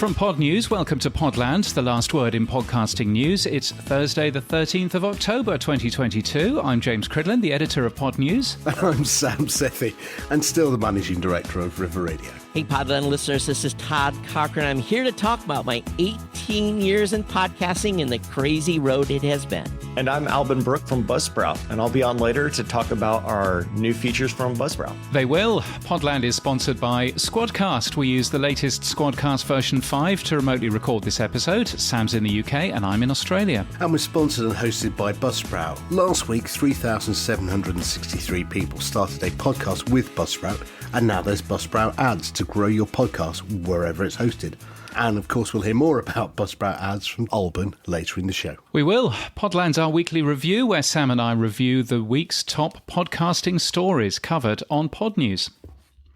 From Pod News, welcome to Podland, the last word in podcasting news. It's Thursday, the 13th of October, 2022. I'm James Cridland, the editor of Pod News. And I'm Sam Sethi, and still the managing director of River Radio. Hey, Podland listeners, this is Todd Cochrane. I'm here to talk about my 18 years in podcasting and the crazy road it has been. And I'm Albin Brook from Buzzsprout, and I'll be on later to talk about our new features from Buzzsprout. They will. Podland is sponsored by Squadcast. We use the latest Squadcast version 5 to remotely record this episode. Sam's in the UK and I'm in Australia. And we're sponsored and hosted by Buzzsprout. Last week, 3,763 people started a podcast with Buzzsprout, and now there's Buzzsprout ads to grow your podcast wherever it's hosted. And of course, we'll hear more about Buzzsprout ads from Albin later in the show. We will. Podland's our weekly review where Sam and I review the week's top podcasting stories covered on Pod News.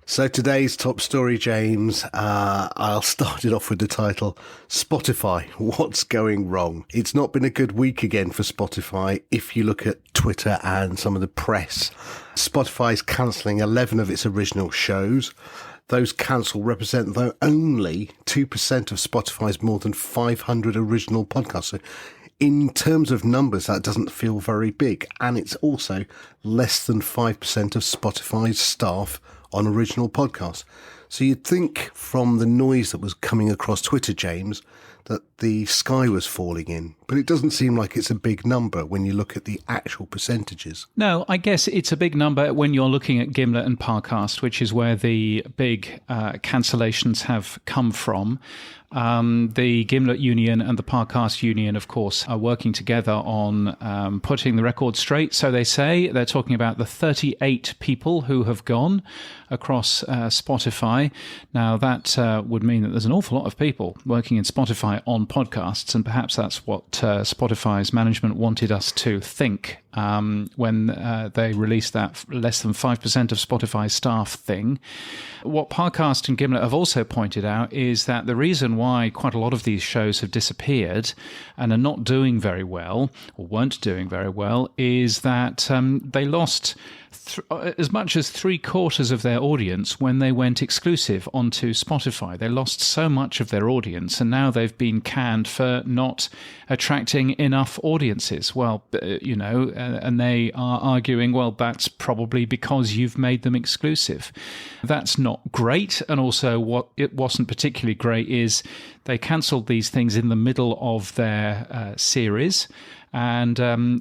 So today's top story, James, I'll start it off with the title, Spotify, What's Going Wrong? It's not been a good week again for Spotify if you look at Twitter and some of the press. Spotify's cancelling 11 of its original shows. Those cancelled represent, though, only 2% of Spotify's more than 500 original podcasts. So in terms of numbers, that doesn't feel very big. And it's also less than 5% of Spotify's staff on original podcasts. So you'd think from the noise that was coming across Twitter, James, that the sky was falling in. But it doesn't seem like it's a big number when you look at the actual percentages. No, I guess it's a big number when you're looking at Gimlet and Parcast, which is where the big cancellations have come from. The Gimlet Union and the Parcast Union, of course, are working together on putting the record straight. So they say they're talking about the 38 people who have gone across Spotify. Now, that would mean that there's an awful lot of people working in Spotify on podcasts, and perhaps that's what Spotify's management wanted us to think when they released that less than 5% of Spotify staff thing. What Parcast and Gimlet have also pointed out is that the reason why quite a lot of these shows have disappeared and are not doing very well, or weren't doing very well, is that they lost as much as 3/4 of their audience when they went exclusive onto Spotify. They lost so much of their audience, and now they've been canned for not attracting enough audiences. Well, and they are arguing, well, that's probably because you've made them exclusive. That's not great. And also what it wasn't particularly great is they cancelled these things in the middle of their series. And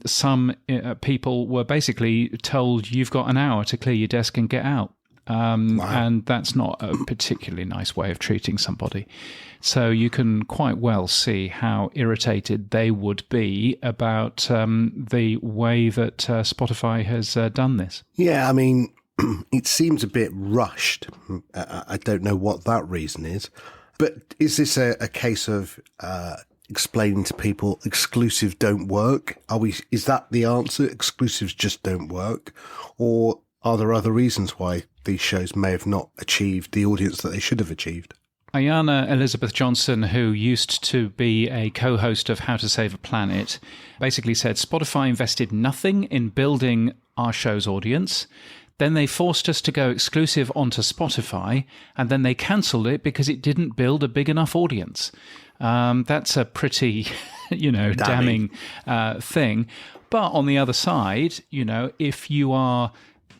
some people were basically told, you've got an hour to clear your desk and get out. Wow. And that's not a particularly nice way of treating somebody. So you can quite well see how irritated they would be about the way that Spotify has done this. Yeah, I mean, it seems a bit rushed. I don't know what that reason is. But is this a case of explaining to people exclusives don't work? Is that the answer? Exclusives just don't work? Or are there other reasons why these shows may have not achieved the audience that they should have achieved? Ayana Elizabeth Johnson, who used to be a co-host of How to Save a Planet, basically said Spotify invested nothing in building our show's audience. Then they forced us to go exclusive onto Spotify, and then they cancelled it because it didn't build a big enough audience. That's a pretty, damning thing. But on the other side, if you are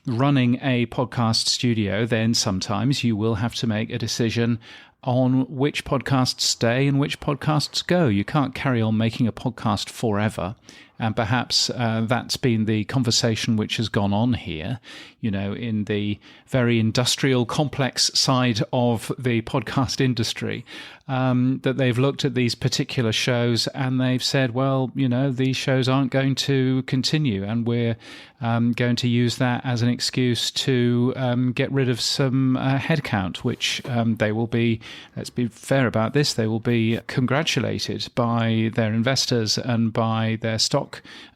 running a podcast studio, then sometimes you will have to make a decision on which podcasts stay and which podcasts go. You can't carry on making a podcast forever. And perhaps that's been the conversation which has gone on here, in the very industrial, complex side of the podcast industry, that they've looked at these particular shows and they've said, well, these shows aren't going to continue, and we're going to use that as an excuse to get rid of some headcount, which they will be, let's be fair about this, they will be congratulated by their investors and by their stock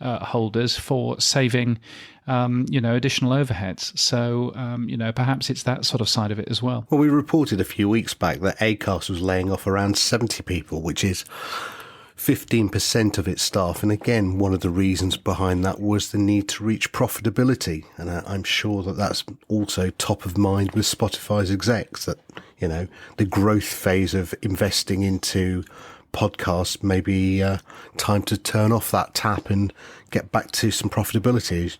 holders for saving, additional overheads. So, perhaps it's that sort of side of it as well. Well, we reported a few weeks back that Acast was laying off around 70 people, which is 15% of its staff. And again, one of the reasons behind that was the need to reach profitability. And I'm sure that that's also top of mind with Spotify's execs, that, the growth phase of investing into podcasts may be time to turn off that tap and get back to some profitability.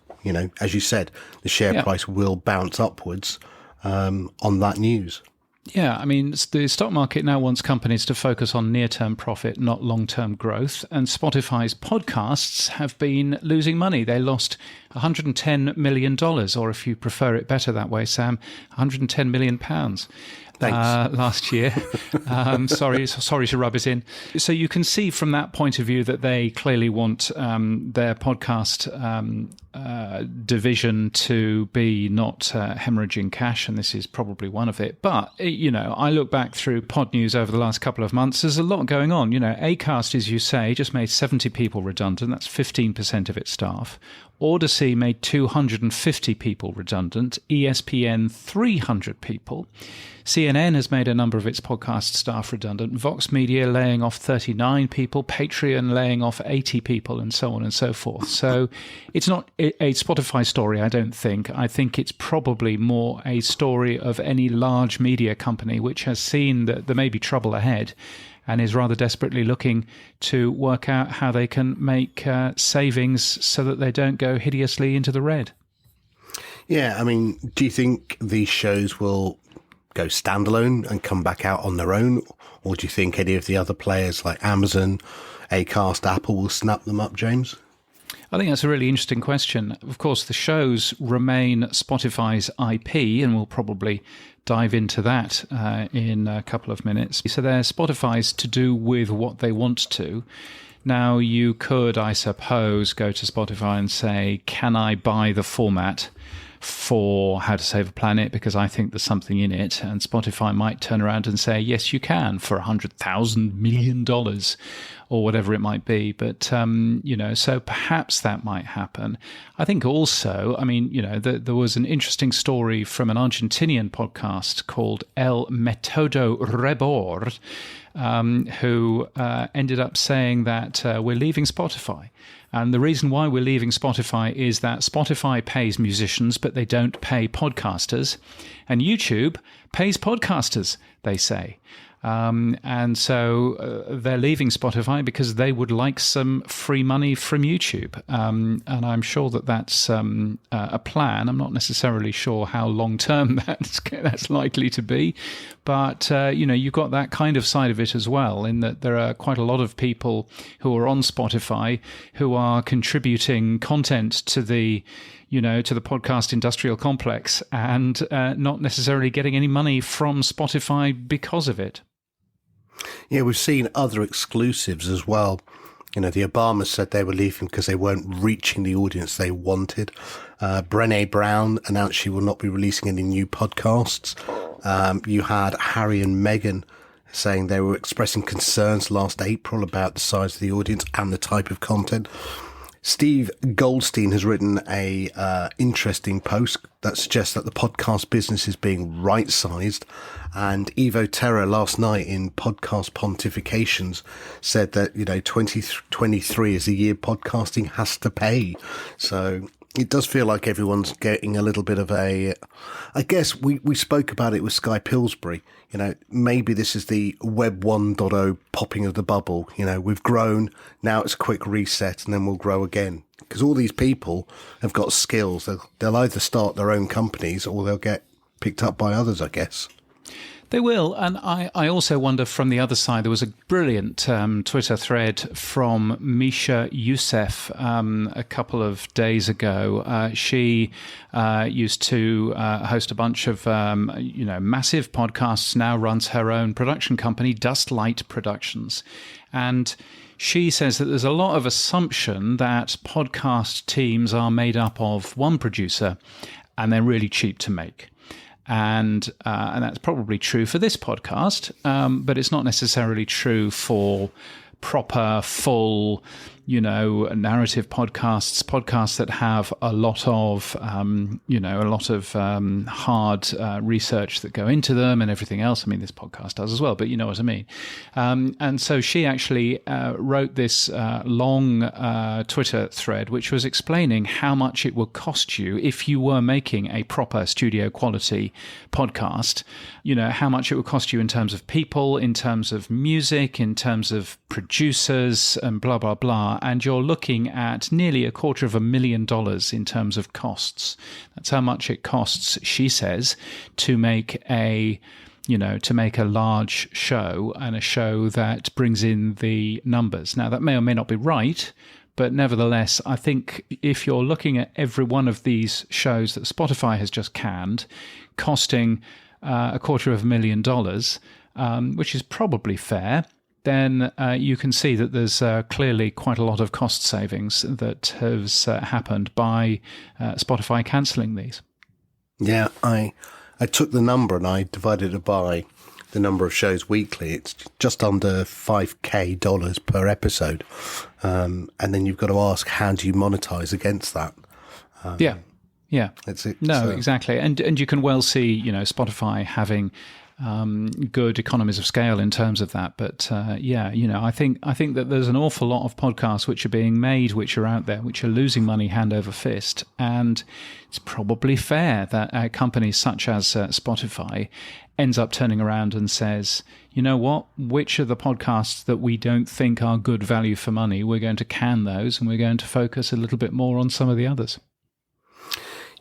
As you said, the share price will bounce upwards on that news. Yeah, I mean, the stock market now wants companies to focus on near-term profit, not long-term growth. And Spotify's podcasts have been losing money. They lost $110 million, or if you prefer it better that way, Sam, £110 million. Last year. Sorry to rub it in. So you can see from that point of view that they clearly want their podcast division to be not hemorrhaging cash, and this is probably one of it. But, I look back through pod news over the last couple of months. There's a lot going on. Acast, as you say, just made 70 people redundant. That's 15% of its staff. Odyssey made 250 people redundant. ESPN, 300 people. CNN has made a number of its podcast staff redundant. Vox Media laying off 39 people. Patreon laying off 80 people, and so on and so forth. So it's not a Spotify story, I don't think. I think it's probably more a story of any large media company which has seen that there may be trouble ahead and is rather desperately looking to work out how they can make savings so that they don't go hideously into the red. Yeah, I mean, do you think these shows will go standalone and come back out on their own? Or do you think any of the other players like Amazon, Acast, Apple will snap them up, James? I think that's a really interesting question. Of course, the shows remain Spotify's IP, and we'll probably dive into that in a couple of minutes. So they're Spotify's to do with what they want to. Now, you could, I suppose, go to Spotify and say, can I buy the format for How to Save a Planet, because I think there's something in it? And Spotify might turn around and say, yes, you can, for $100,000 million or whatever it might be. But, so perhaps that might happen. I think also, there was an interesting story from an Argentinian podcast called El Metodo Rebord, who ended up saying that we're leaving Spotify. And the reason why we're leaving Spotify is that Spotify pays musicians, but they don't pay podcasters. And YouTube pays podcasters, they say. And so they're leaving Spotify because they would like some free money from YouTube. And I'm sure that that's a plan. I'm not necessarily sure how long-term that's likely to be. But, you've got that kind of side of it as well, in that there are quite a lot of people who are on Spotify who are contributing content to the podcast industrial complex and not necessarily getting any money from Spotify because of it. Yeah, we've seen other exclusives as well. The Obamas said they were leaving because they weren't reaching the audience they wanted. Brené Brown announced she will not be releasing any new podcasts. You had Harry and Meghan saying they were expressing concerns last April about the size of the audience and the type of content. Steve Goldstein has written a interesting post that suggests that the podcast business is being right-sized. And Evo Terra last night in Podcast Pontifications said that, 2023 is the year podcasting has to pay. So it does feel like everyone's getting a little bit of I guess we spoke about it with Sky Pillsbury. Maybe this is the Web 1.0 popping of the bubble. We've grown. Now it's a quick reset and then we'll grow again. Because all these people have got skills. They'll either start their own companies or they'll get picked up by others, I guess. They will. And I also wonder from the other side, there was a brilliant Twitter thread from Misha Youssef a couple of days ago. She used to host a bunch of, massive podcasts, now runs her own production company, Dustlight Productions. And she says that there's a lot of assumption that podcast teams are made up of one producer and they're really cheap to make. And that's probably true for this podcast, but it's not necessarily true for proper, full, narrative podcasts that have a lot of, hard research that go into them and everything else. I mean, this podcast does as well, but you know what I mean. And so she actually wrote this long Twitter thread, which was explaining how much it would cost you if you were making a proper studio quality podcast, how much it would cost you in terms of people, in terms of music, in terms of producers and blah, blah, blah. And you're looking at nearly $250,000 in terms of costs. That's how much it costs, she says, to make a large show, and a show that brings in the numbers. Now, that may or may not be right, but nevertheless, I think if you're looking at every one of these shows that Spotify has just canned, costing $250,000, which is probably fair, then you can see that there's clearly quite a lot of cost savings that has happened by Spotify cancelling these. Yeah, I took the number and I divided it by the number of shows weekly. It's just under $5,000 per episode. And then you've got to ask, how do you monetize against that? Yeah. No, exactly. And you can well see, Spotify having good economies of scale in terms of that. But I think that there's an awful lot of podcasts which are being made, which are out there, which are losing money hand over fist. And it's probably fair that companies such as Spotify ends up turning around and says, you know what, which are the podcasts that we don't think are good value for money? We're going to can those, and we're going to focus a little bit more on some of the others.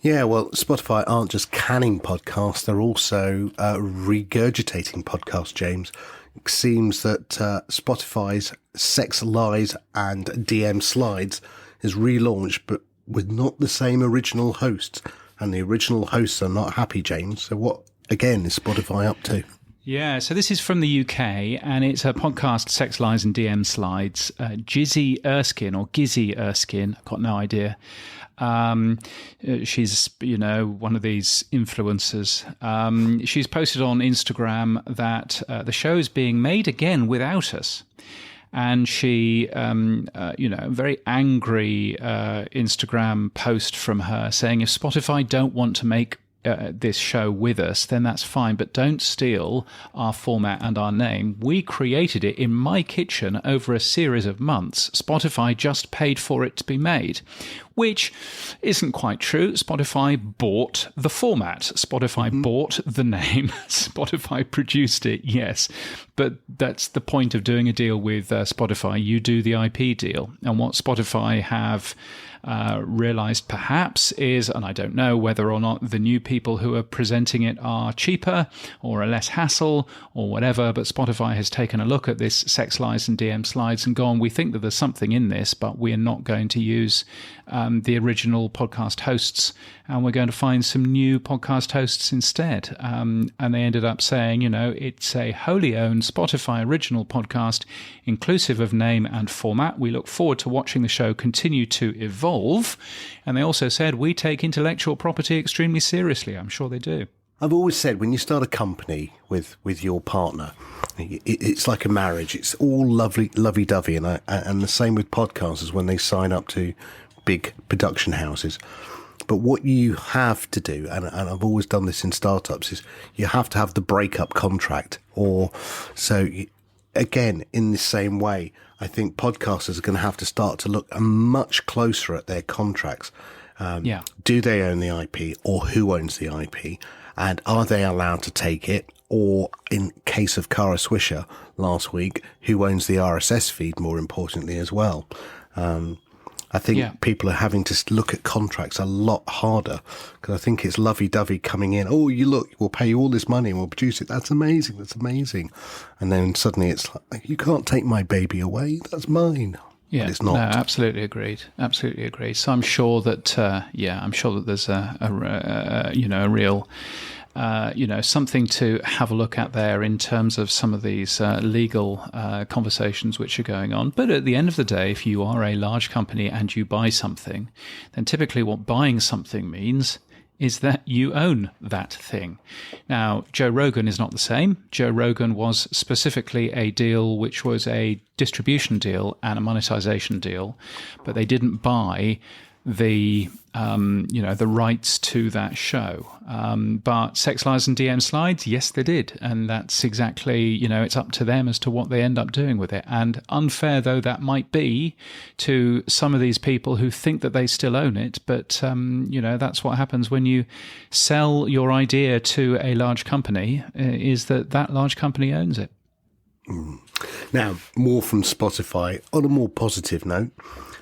Yeah, well, Spotify aren't just canning podcasts, they're also regurgitating podcasts, James. It seems that Spotify's Sex, Lies and DM Slides is relaunched, but with not the same original hosts. And the original hosts are not happy, James. So what, again, is Spotify up to? Yeah, so this is from the UK, and it's a podcast, Sex, Lies and DM Slides. Gizzy Erskine, I've got no idea. She's, one of these influencers. She's posted on Instagram that the show is being made again without us. And she, very angry Instagram post from her saying, if Spotify don't want to make this show with us, then that's fine, but don't steal our format and our name. We created it in my kitchen over a series of months. Spotify just paid for it to be made, which isn't quite true. Spotify bought the format. Spotify bought the name. Spotify produced it, yes. But that's the point of doing a deal with Spotify. You do the IP deal. And what Spotify have realized perhaps is, and I don't know whether or not the new people who are presenting it are cheaper or are less hassle or whatever, but Spotify has taken a look at this Sex, Lies and DM Slides and gone, we think that there's something in this, but we are not going to use the original podcast hosts, and we're going to find some new podcast hosts instead. And they ended up saying, it's a wholly owned Spotify original podcast, inclusive of name and format. We look forward to watching the show continue to evolve. And they also said, we take intellectual property extremely seriously. I'm sure they do. I've always said, when you start a company with your partner, it's like a marriage. It's all lovey-dovey. And the same with podcasters when they sign up to big production houses. But what you have to do, and I've always done this in startups, is you have to have the breakup contract. Again, in the same way, I think podcasters are going to have to start to look much closer at their contracts. Do they own the IP, or who owns the IP? And are they allowed to take it? Or in case of Kara Swisher last week, who owns the RSS feed, more importantly, as well? I think people are having to look at contracts a lot harder, because I think it's lovey-dovey coming in. Oh, we'll pay you all this money and we'll produce it. That's amazing. And then suddenly it's like, you can't take my baby away. That's mine. Yeah, but it's not. No, absolutely agreed. So I'm sure that, there's a real, something to have a look at there in terms of some of these legal conversations which are going on. But at the end of the day, if you are a large company and you buy something, then typically what buying something means is that you own that thing. Now, Joe Rogan is not the same. Joe Rogan was specifically a deal which was a distribution deal and a monetization deal, but they didn't buy the the rights to that show. But Sex, Lies and DM Slides, yes, they did. And that's exactly, it's up to them as to what they end up doing with it. And unfair though that might be to some of these people who think that they still own it. But, that's what happens when you sell your idea to a large company, is that large company owns it. Now, more from Spotify. On a more positive note,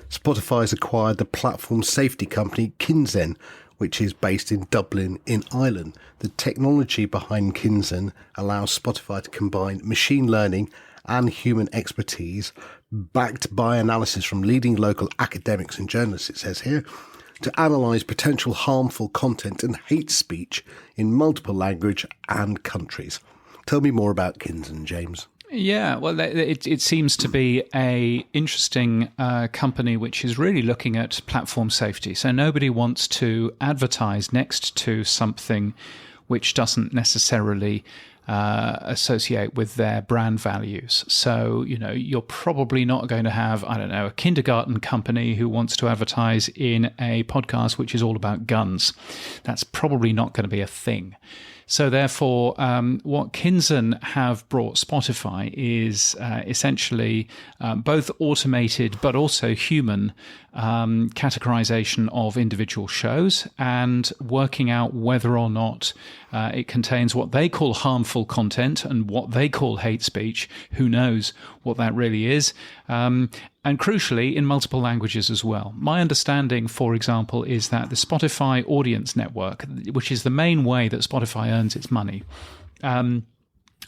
Spotify has acquired the platform safety company Kinzen, which is based in Dublin in Ireland. The technology behind Kinzen allows Spotify to combine machine learning and human expertise, backed by analysis from leading local academics and journalists, it says here, to analyse potential harmful content and hate speech in multiple language and countries. Tell me more about Kinzen, James. Yeah, well, it seems to be a interesting company which is really looking at platform safety. So nobody wants to advertise next to something which doesn't necessarily associate with their brand values. So, you're probably not going to have, a kindergarten company who wants to advertise in a podcast which is all about guns. That's probably not going to be a thing. So therefore, what Kinzen have brought Spotify is essentially both automated but also human categorization of individual shows and working out whether or not it contains what they call harmful content and what they call hate speech. Who knows what that really is? And crucially, in multiple languages as well. My understanding, for example, is that the Spotify Audience Network, which is the main way that Spotify earns its money,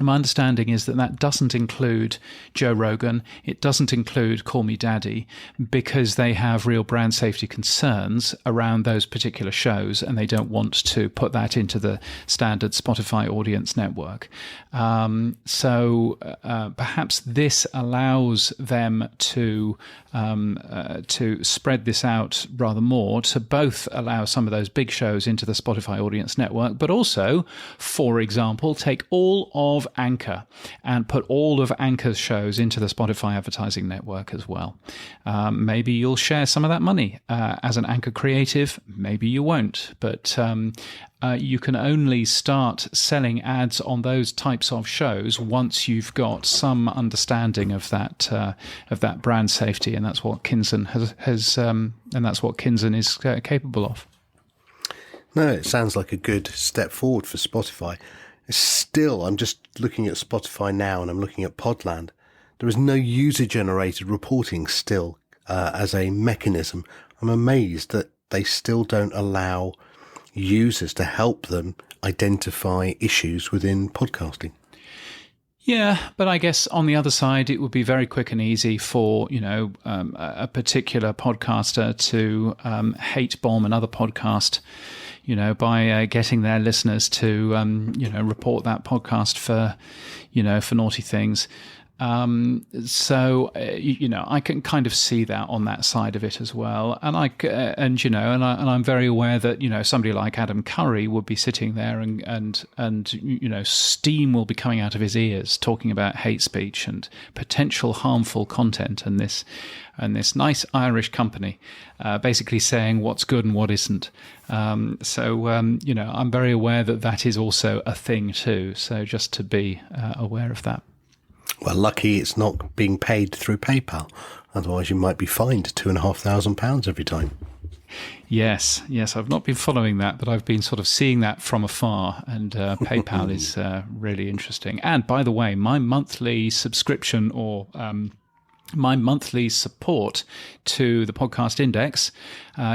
my understanding is that doesn't include Joe Rogan. It doesn't include Call Me Daddy, because they have real brand safety concerns around those particular shows, and they don't want to put that into the standard Spotify Audience Network. So perhaps this allows them to spread this out rather more, to both allow some of those big shows into the Spotify Audience Network, but also, for example, take all of Anchor and put all of Anchor's shows into the Spotify advertising network as well. Maybe you'll share some of that money as an Anchor creative. Maybe you won't, but you can only start selling ads on those types of shows once you've got some understanding of that brand safety, and that's what Kinzen has and that's what Kinzen is capable of. No, it sounds like a good step forward for Spotify. Still, I'm just looking at Spotify now, and I'm looking at Podland. There is no user-generated reporting still as a mechanism. I'm amazed that they still don't allow users to help them identify issues within podcasting. Yeah, but I guess on the other side, it would be very quick and easy for, a particular podcaster to hate bomb another podcast, by getting their listeners to, report that podcast for naughty things. So I can kind of see that on that side of it as well, and I'm very aware that somebody like Adam Curry would be sitting there and steam will be coming out of his ears talking about hate speech and potential harmful content, and this nice Irish company basically saying what's good and what isn't. I'm very aware that is also a thing too. So just to be aware of that. Well, lucky it's not being paid through PayPal. Otherwise, you might be fined £2,500 every time. Yes. I've not been following that, but I've been sort of seeing that from afar. And PayPal is really interesting. And by the way, my monthly subscription or my monthly support to the Podcast Index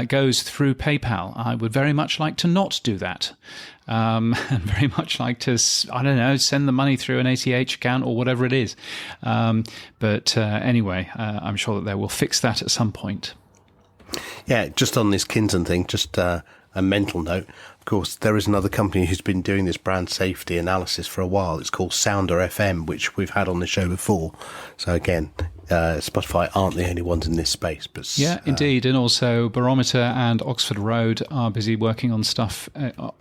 goes through PayPal. I would very much like to not do that. And very much like to, send the money through an ACH account or whatever it is. But anyway, I'm sure that they will fix that at some point. Yeah, just on this Kinzen thing, just a mental note, of course, there is another company who's been doing this brand safety analysis for a while. It's called Sounder FM, which we've had on the show before. So again, Spotify aren't the only ones in this space. But yeah, indeed. And also Barometer and Oxford Road are busy working on stuff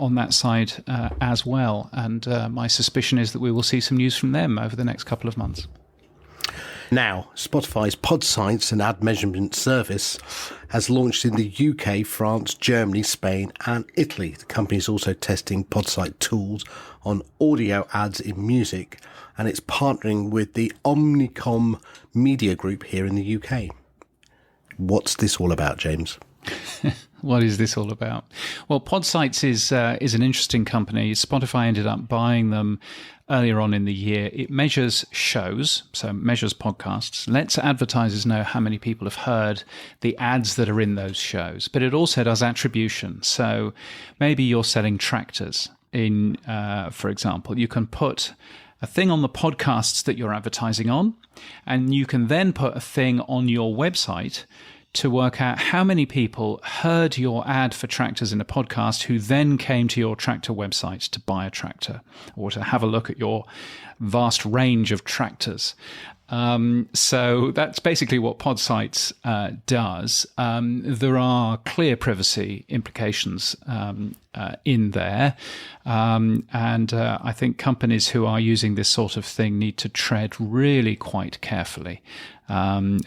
on that side as well. And my suspicion is that we will see some news from them over the next couple of months. Now, Spotify's Podsights and ad measurement service has launched in the UK, France, Germany, Spain and Italy. The company is also testing Podsight tools on audio ads in music, and it's partnering with the Omnicom Media Group here in the UK. What's this all about, James? What is this all about? Well, Podsights is an interesting company. Spotify ended up buying them earlier on in the year. It measures shows, so measures podcasts, lets advertisers know how many people have heard the ads that are in those shows. But it also does attribution. So maybe you're selling tractors in, for example, you can put a thing on the podcasts that you're advertising on, and you can then put a thing on your website to work out how many people heard your ad for tractors in a podcast who then came to your tractor website to buy a tractor or to have a look at your vast range of tractors. So that's basically what Podsights does. There are clear privacy implications in there. And I think companies who are using this sort of thing need to tread really quite carefully,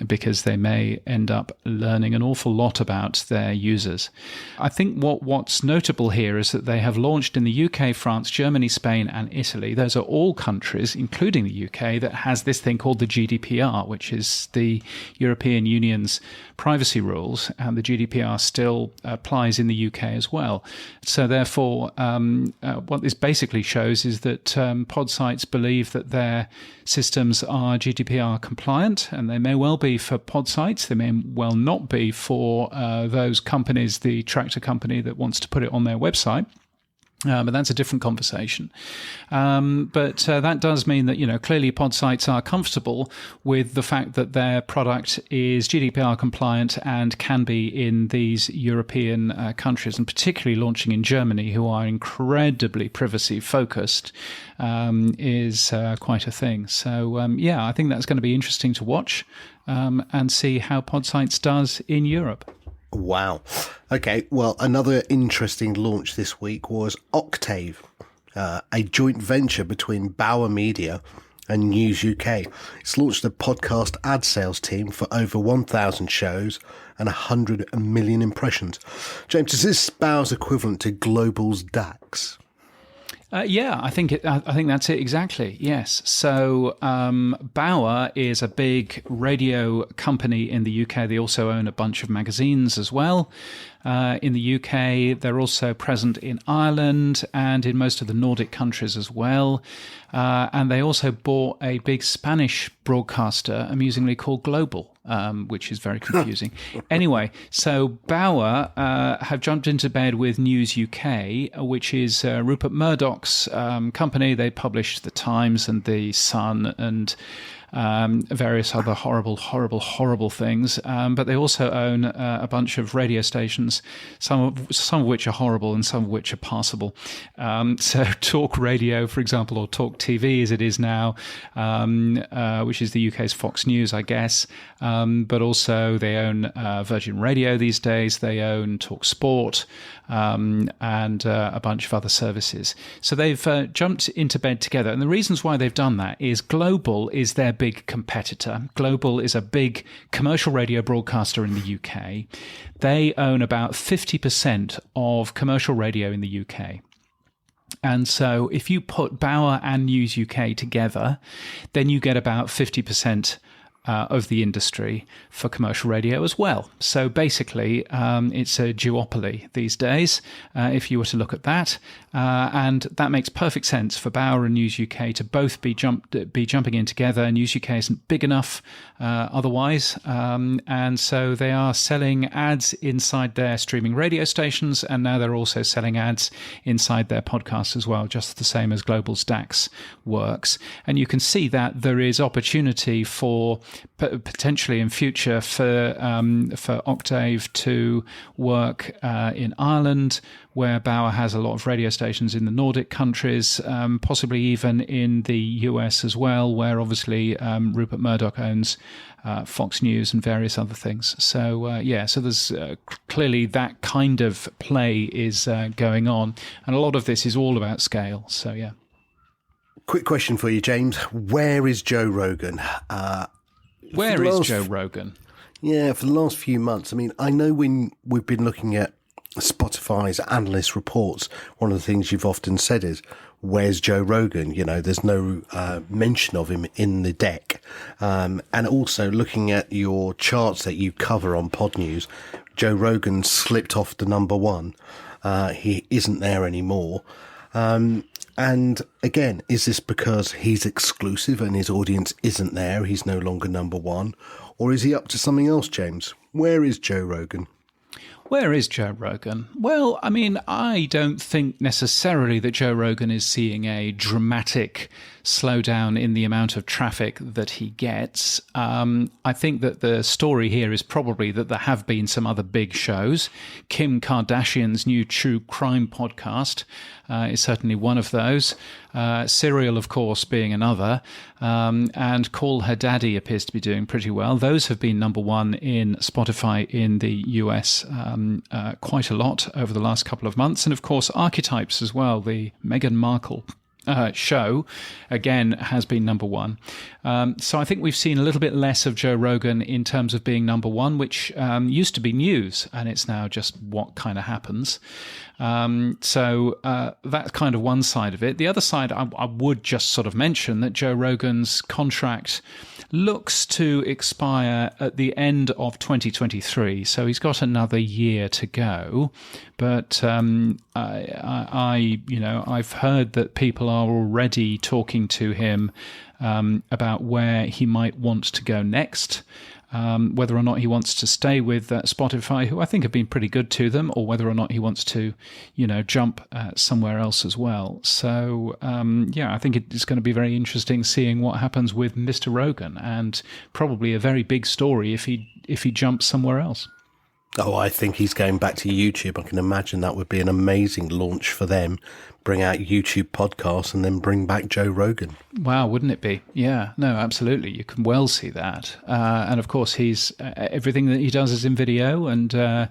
because they may end up learning an awful lot about their users. I think what's notable here is that they have launched in the UK, France, Germany, Spain, and Italy. Those are all countries, including the UK, that has this thing called the GDPR, which is the European Union's privacy rules, and the GDPR still applies in the UK as well. So therefore, what this basically shows is that Podsights believe that their systems are GDPR compliant, and they may well be for Podsights. They may well not be for those companies, the tractor company that wants to put it on their website. But that's a different conversation. But that does mean that, clearly Podsights are comfortable with the fact that their product is GDPR compliant and can be in these European countries, and particularly launching in Germany, who are incredibly privacy focused, is quite a thing. So, I think that's going to be interesting to watch and see how Podsights does in Europe. Wow. Okay, well, another interesting launch this week was Octave, a joint venture between Bauer Media and News UK. It's launched a podcast ad sales team for over 1,000 shows and 100 million impressions. James, is this Bauer's equivalent to Global's DAX? I think that's it exactly. Yes. So Bauer is a big radio company in the UK. They also own a bunch of magazines as well. In the UK, they're also present in Ireland and in most of the Nordic countries as well. And they also bought a big Spanish broadcaster, amusingly called Global, which is very confusing. Anyway, so Bauer have jumped into bed with News UK, which is Rupert Murdoch's company. They publish The Times and The Sun and various other horrible things. But they also own a bunch of radio stations, some of which are horrible and some of which are passable. So Talk Radio, for example, or Talk TV as it is now, which is the UK's Fox News, I guess. But also they own Virgin Radio these days. They own Talk Sport and a bunch of other services. So they've jumped into bed together. And the reasons why they've done that is Global is their big competitor. Global is a big commercial radio broadcaster in the UK. They own about 50% of commercial radio in the UK. And so if you put Bauer and News UK together, then you get about 50% of the industry for commercial radio as well. So basically, it's a duopoly these days, if you were to look at that. And that makes perfect sense for Bauer and News UK to both be jumping in together. News UK isn't big enough otherwise. And so they are selling ads inside their streaming radio stations, and now they're also selling ads inside their podcasts as well, just the same as Global's DAX works. And you can see that there is opportunity for potentially in future for Octave to work in Ireland, where Bauer has a lot of radio stations in the Nordic countries, possibly even in the US as well, where obviously Rupert Murdoch owns Fox News and various other things. So so there's clearly that kind of play is going on, and a lot of this is all about scale. So yeah. Quick question for you, James. Where is Joe Rogan? Where is Joe Rogan? Yeah, for the last few months. I mean, I know when we've been looking at Spotify's analyst reports, one of the things you've often said is, where's Joe Rogan? You know, there's no mention of him in the deck. And also looking at your charts that you cover on Pod News, Joe Rogan slipped off to number one. He isn't there anymore. And again, is this because he's exclusive and his audience isn't there? He's no longer number one. Or is he up to something else, James? Where is Joe Rogan? Where is Joe Rogan? Well, I mean, I don't think necessarily that Joe Rogan is seeing a dramatic slowdown in the amount of traffic that he gets. I think that the story here is probably that there have been some other big shows. Kim Kardashian's new true crime podcast is certainly one of those. Serial, of course, being another. And Call Her Daddy appears to be doing pretty well. Those have been number one in Spotify in the US quite a lot over the last couple of months. And of course, Archetypes as well, the Meghan Markle show, again, has been number one. So I think we've seen a little bit less of Joe Rogan in terms of being number one, which used to be news, and it's now just what kind of happens. So that's kind of one side of it. The other side, I would just sort of mention that Joe Rogan's contract looks to expire at the end of 2023. So he's got another year to go. But I've heard that people are already talking to him about where he might want to go next. Whether or not he wants to stay with Spotify, who I think have been pretty good to them, or whether or not he wants to, jump somewhere else as well. So, I think it's going to be very interesting seeing what happens with Mr. Rogan, and probably a very big story if he jumps somewhere else. Oh, I think he's going back to YouTube. I can imagine that would be an amazing launch for them. Bring out YouTube podcasts and then bring back Joe Rogan. Wow, wouldn't it be? Yeah, no, absolutely. You can well see that. And of course, he's everything that he does is in video, and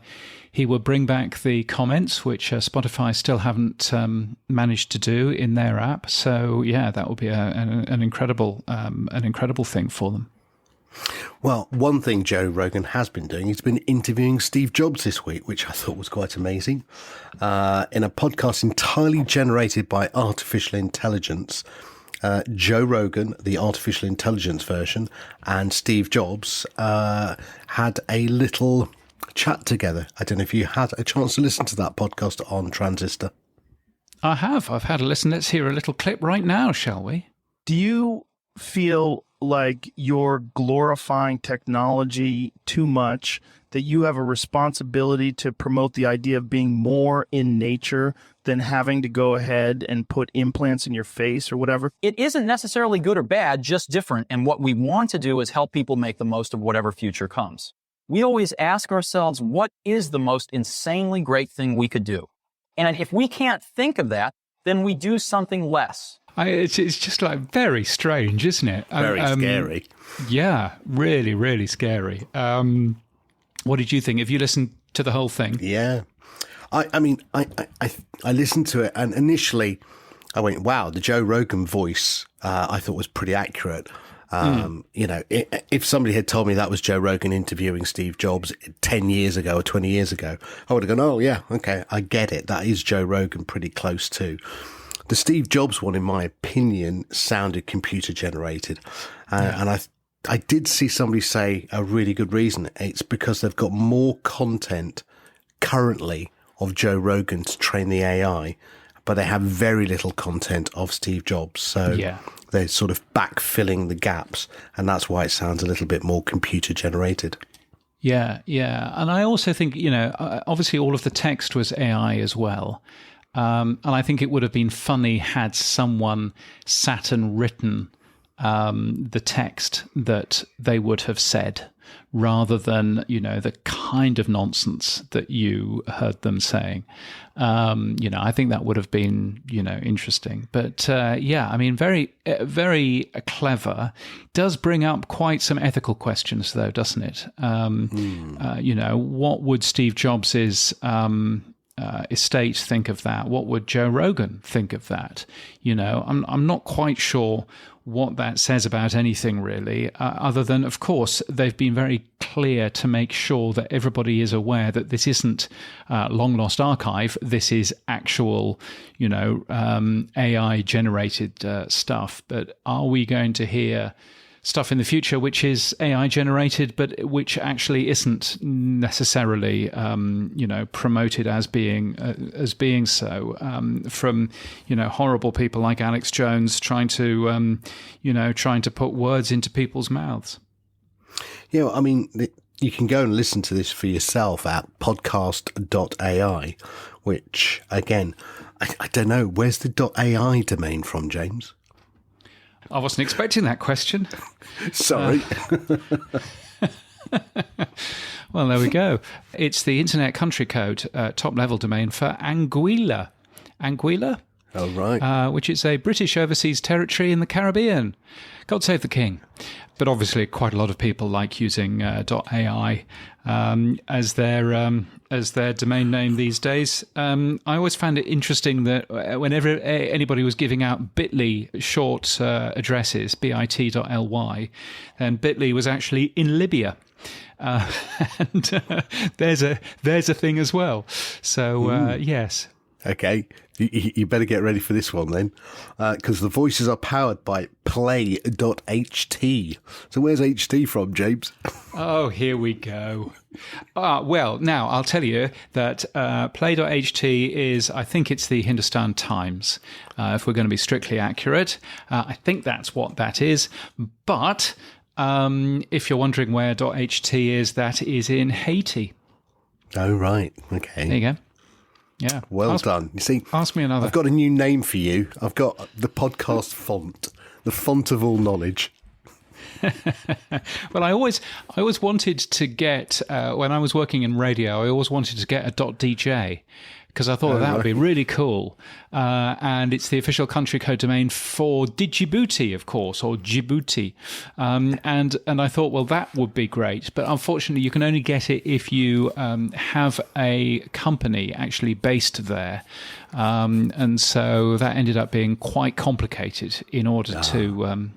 he will bring back the comments, which Spotify still haven't managed to do in their app. So yeah, that will be an incredible thing for them. Well, one thing Joe Rogan has been doing, he's been interviewing Steve Jobs this week, which I thought was quite amazing. In a podcast entirely generated by artificial intelligence, Joe Rogan, the artificial intelligence version, and Steve Jobs had a little chat together. I don't know if you had a chance to listen to that podcast on Transistor. I have. I've had a listen. Let's hear a little clip right now, shall we? Do you feel like you're glorifying technology too much, that you have a responsibility to promote the idea of being more in nature than having to go ahead and put implants in your face or whatever? It isn't necessarily good or bad, just different. And what we want to do is help people make the most of whatever future comes. We always ask ourselves, what is the most insanely great thing we could do? And if we can't think of that, then we do something less. It's just like very strange, isn't it? Very scary. Yeah, really, really scary. What did you think? Have you listened to the whole thing? Yeah. I mean, I listened to it, and initially I went, wow, the Joe Rogan voice I thought was pretty accurate. If somebody had told me that was Joe Rogan interviewing Steve Jobs 10 years ago or 20 years ago, I would have gone, oh, yeah, okay, I get it. That is Joe Rogan pretty close to. The Steve Jobs one, in my opinion, sounded computer generated. And I did see somebody say a really good reason. It's because they've got more content currently of Joe Rogan to train the AI, but they have very little content of Steve Jobs. So they're sort of backfilling the gaps, and that's why it sounds a little bit more computer generated. Yeah. And I also think, obviously all of the text was AI as well. And I think it would have been funny had someone sat and written the text that they would have said, rather than, the kind of nonsense that you heard them saying. I think that would have been, interesting. But very, very clever. Does bring up quite some ethical questions, though, doesn't it? What would Steve Jobs's estate think of that? What would Joe Rogan think of that? I'm not quite sure what that says about anything, really, other than, of course, they've been very clear to make sure that everybody is aware that this isn't long lost archive. This is actual, AI generated stuff. But are we going to hear stuff in the future which is AI generated, but which actually isn't necessarily, promoted as being so, from horrible people like Alex Jones trying to put words into people's mouths? Yeah, I mean, you can go and listen to this for yourself at Podcast.ai, which again, I don't know, where's the .ai domain from, James? I wasn't expecting that question. Sorry. Well, there we go. It's the Internet Country Code top-level domain for Anguilla. Anguilla? Oh, right. Which is a British overseas territory in the Caribbean. God save the king. But obviously quite a lot of people like using .ai as their domain name these days. I always found it interesting that whenever anybody was giving out bit.ly short addresses, bit.ly, then bit.ly was actually in Libya. And there's a thing as well. So, yes. Okay, you better get ready for this one then, because the voices are powered by play.ht. So where's HT from, James? Oh, here we go. Well, now I'll tell you that play.ht is, I think it's the Hindustan Times, if we're going to be strictly accurate. I think that's what that is. But if you're wondering where .ht is, that is in Haiti. Oh, right. Okay. There you go. Yeah. Well done. You see, ask me another. I've got a new name for you. I've got the podcast font, the font of all knowledge. Well, I always wanted to get, when I was working in radio, I always wanted to get a .dj, because I thought that would be really cool. And it's the official country code domain for Djibouti, of course, or Djibouti. And I thought, well, that would be great. But unfortunately, you can only get it if you have a company actually based there. And so that ended up being quite complicated in order to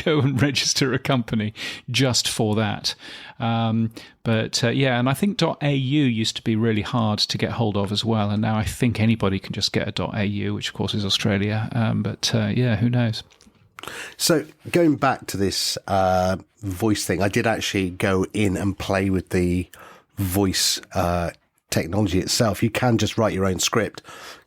go and register a company just for that. But and I think .au used to be really hard to get hold of as well, and now I think anybody can just get a .au, which of course is Australia. But who knows? So going back to this voice thing, I did actually go in and play with the voice technology itself. You can just write your own script,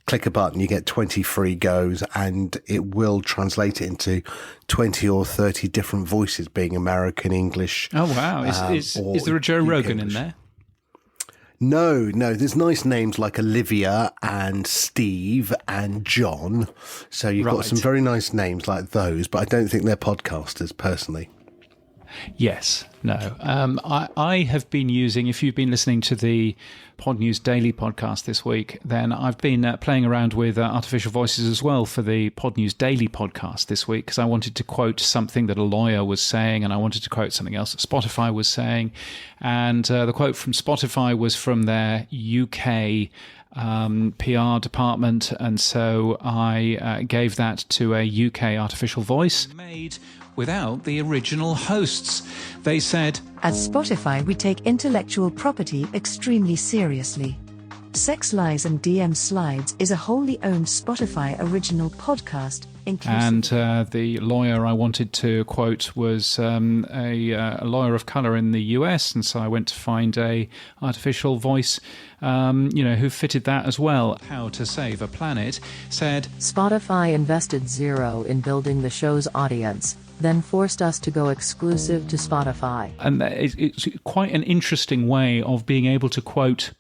click a button, you get 20 free goes, and it will translate it into 20 or 30 different voices, being American, English. Oh, wow. Is there a Joe Rogan in there? No. There's nice names like Olivia and Steve and John. So you've got some very nice names like those, but I don't think they're podcasters, personally. Yes. No. I have been using, if you've been listening to the Pod News Daily podcast this week, then I've been playing around with artificial voices as well for the Pod News Daily podcast this week, because I wanted to quote something that a lawyer was saying, and I wanted to quote something else that Spotify was saying. And the quote from Spotify was from their UK PR department, and so I gave that to a UK artificial voice made without the original hosts. They said, "At Spotify, we take intellectual property extremely seriously. Sex Lies and DM Slides is a wholly owned Spotify original podcast." And the lawyer I wanted to quote was a lawyer of color in the US, and so I went to find a artificial voice, who fitted that as well. How to Save a Planet said, "Spotify invested $0 in building the show's audience, then forced us to go exclusive to Spotify." And it's quite an interesting way of being able to quote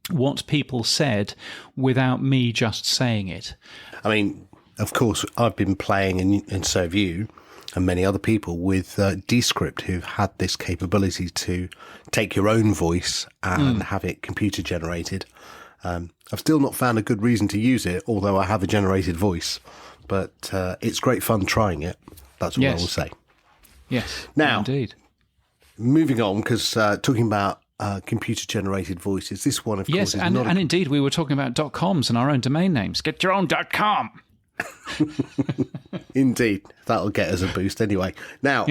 what people said without me just saying it. I mean, of course, I've been playing, and so have you, and many other people with Descript who've had this capability to take your own voice and have it computer generated. I've still not found a good reason to use it, although I have a generated voice, but it's great fun trying it. That's what I will say. Yes, now, indeed. Moving on, because talking about computer-generated voices, this one, of course, is not... and indeed, we were talking about .coms and our own domain names. Get your own .com! Indeed. That'll get us a boost anyway. Now,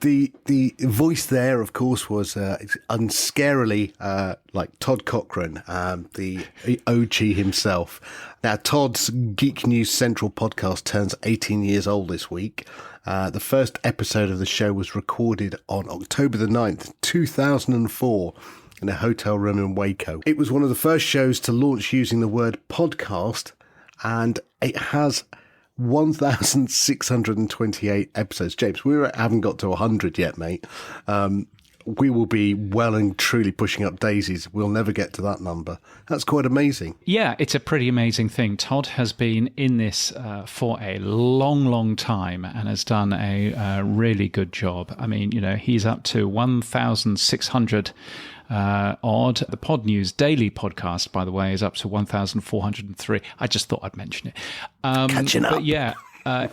the voice there, of course, was unscarily like Todd Cochrane, the OG himself. Now, Todd's Geek News Central podcast turns 18 years old this week. The first episode of the show was recorded on October the 9th, 2004, in a hotel room in Waco. It was one of the first shows to launch using the word podcast, and it has 1,628 episodes. James, we haven't got to 100 yet, mate. We will be well and truly pushing up daisies. We'll never get to that number. That's quite amazing. Yeah, it's a pretty amazing thing. Todd has been in this for a long, long time and has done a really good job. I mean, he's up to 1,600 odd. The Pod News Daily podcast, by the way, is up to 1,403. I just thought I'd mention it. Catching up. But yeah.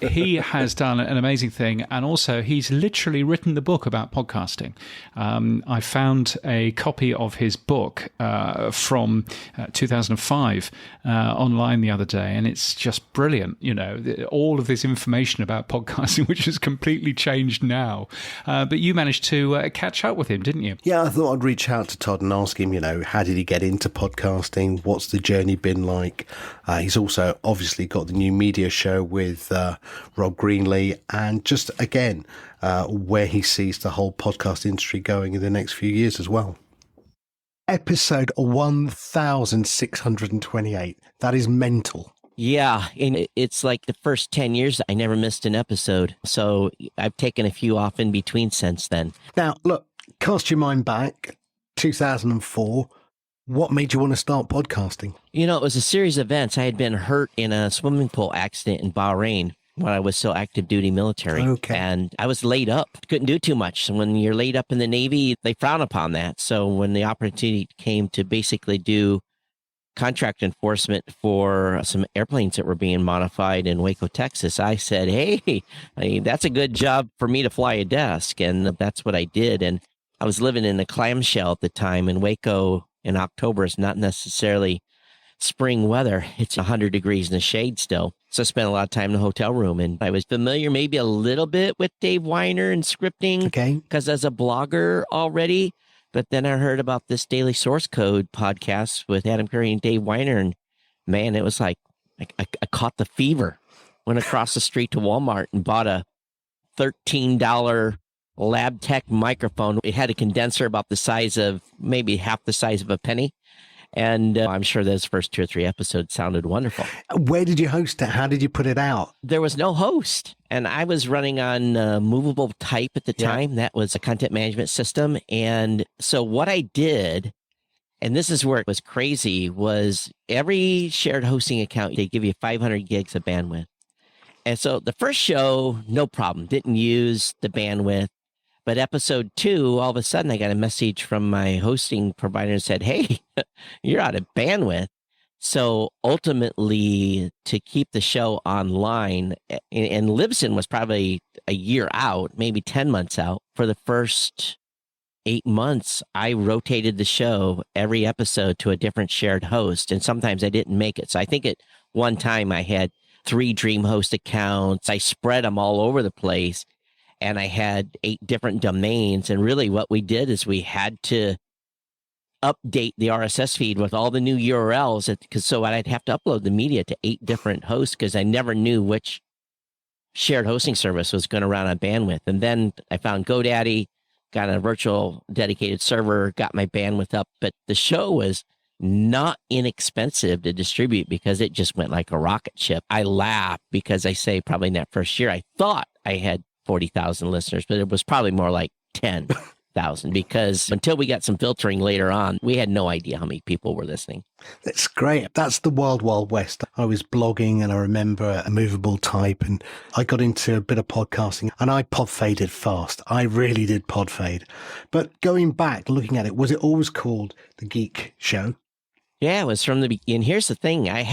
He has done an amazing thing, and also he's literally written the book about podcasting. I found a copy of his book from 2005 online the other day, and it's just brilliant. All of this information about podcasting, which has completely changed now. But you managed to catch up with him, didn't you? Yeah, I thought I'd reach out to Todd and ask him, how did he get into podcasting? What's the journey been like? He's also obviously got the new media show with Rob Greenlee, and just again where he sees the whole podcast industry going in the next few years as well. Episode 1,628. That is mental. Yeah, and it's like the first 10 years I never missed an episode, so I've taken a few off in between since then. Now look, cast your mind back 2004. What made you want to start podcasting? It was a series of events. I had been hurt in a swimming pool accident in Bahrain when I was still active duty military. Okay. And I was laid up. Couldn't do too much. So when you're laid up in the Navy, they frown upon that. So when the opportunity came to basically do contract enforcement for some airplanes that were being modified in Waco, Texas, I said, hey, that's a good job for me to fly a desk. And that's what I did. And I was living in a clamshell at the time, and Waco in October is not necessarily spring weather. It's 100 degrees in the shade still. So I spent a lot of time in the hotel room, and I was familiar maybe a little bit with Dave Weiner and scripting, because as a blogger already. But then I heard about this Daily Source Code podcast with Adam Curry and Dave Weiner, and man, it was like I caught the fever. Went across the street to Walmart and bought a $13 Lab Tech microphone. It had a condenser about the size of, maybe half the size of a penny. And I'm sure those first 2 or 3 episodes sounded wonderful. Where did you host it? How did you put it out? There was no host. And I was running on movable type at the time. That was a content management system. And so what I did, and this is where it was crazy, was every shared hosting account, they give you 500 gigs of bandwidth. And so the first show, no problem, didn't use the bandwidth. But episode 2, all of a sudden, I got a message from my hosting provider and said, hey, you're out of bandwidth. So ultimately, to keep the show online, and Libsyn was probably a year out, maybe 10 months out. For the first 8 months, I rotated the show every episode to a different shared host. And sometimes I didn't make it. So I think at one time I had 3 DreamHost accounts. I spread them all over the place. And I had 8 different domains. And really what we did is we had to update the RSS feed with all the new URLs, so I'd have to upload the media to 8 different hosts because I never knew which shared hosting service was going to run on bandwidth. And then I found GoDaddy, got a virtual dedicated server, got my bandwidth up. But the show was not inexpensive to distribute because it just went like a rocket ship. I laugh because I say probably in that first year, I thought I had 40,000 listeners, but it was probably more like 10,000 100,000 because until we got some filtering later on, we had no idea how many people were listening. That's great. That's the wild, wild west. I was blogging and I remember a movable type and I got into a bit of podcasting and I pod faded fast. I really did pod fade. But going back, looking at it, was it always called The Geek Show? Yeah, it was from the beginning. Here's the thing. I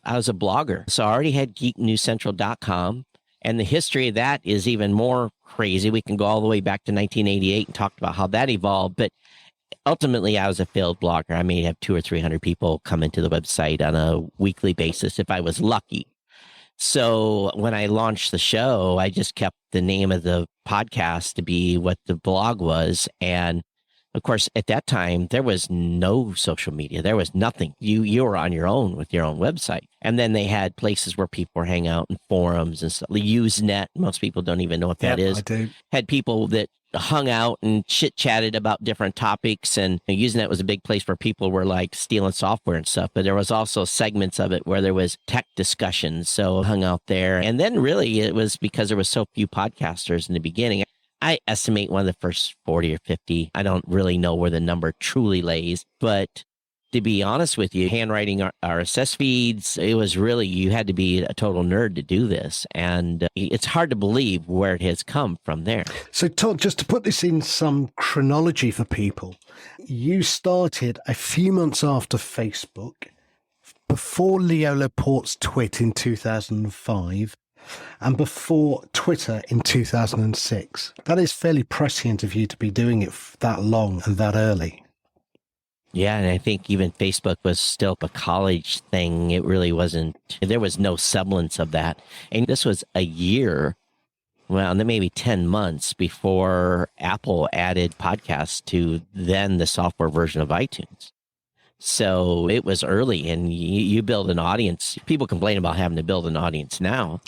was a blogger, so I already had geeknewscentral.com. And the history of that is even more crazy. We can go all the way back to 1988 and talk about how that evolved. But ultimately, I was a failed blogger. I may have 200 or 300 people come into the website on a weekly basis if I was lucky. So when I launched the show, I just kept the name of the podcast to be what the blog was. And of course, at that time, there was no social media. There was nothing. You were on your own with your own website. And then they had places where people were hanging out in forums and stuff. Usenet, most people don't even know what that is. I do. Had people that hung out and chit-chatted about different topics. And Usenet was a big place where people were like stealing software and stuff. But there was also segments of it where there was tech discussions. So I hung out there. And then really it was because there was so few podcasters in the beginning. I estimate one of the first 40 or 50. I don't really know where the number truly lays, but to be honest with you, handwriting our RSS feeds, it was really, you had to be a total nerd to do this. And it's hard to believe where it has come from there. So Todd, just to put this in some chronology for people, you started a few months after Facebook, before Leo Laporte's twit in 2005. And before Twitter in 2006. That is fairly prescient of you to be doing it that long and that early. Yeah, and I think even Facebook was still a college thing. It really wasn't, there was no semblance of that. And this was a year, well, maybe 10 months before Apple added podcasts to then the software version of iTunes. So it was early, and you build an audience. People complain about having to build an audience now.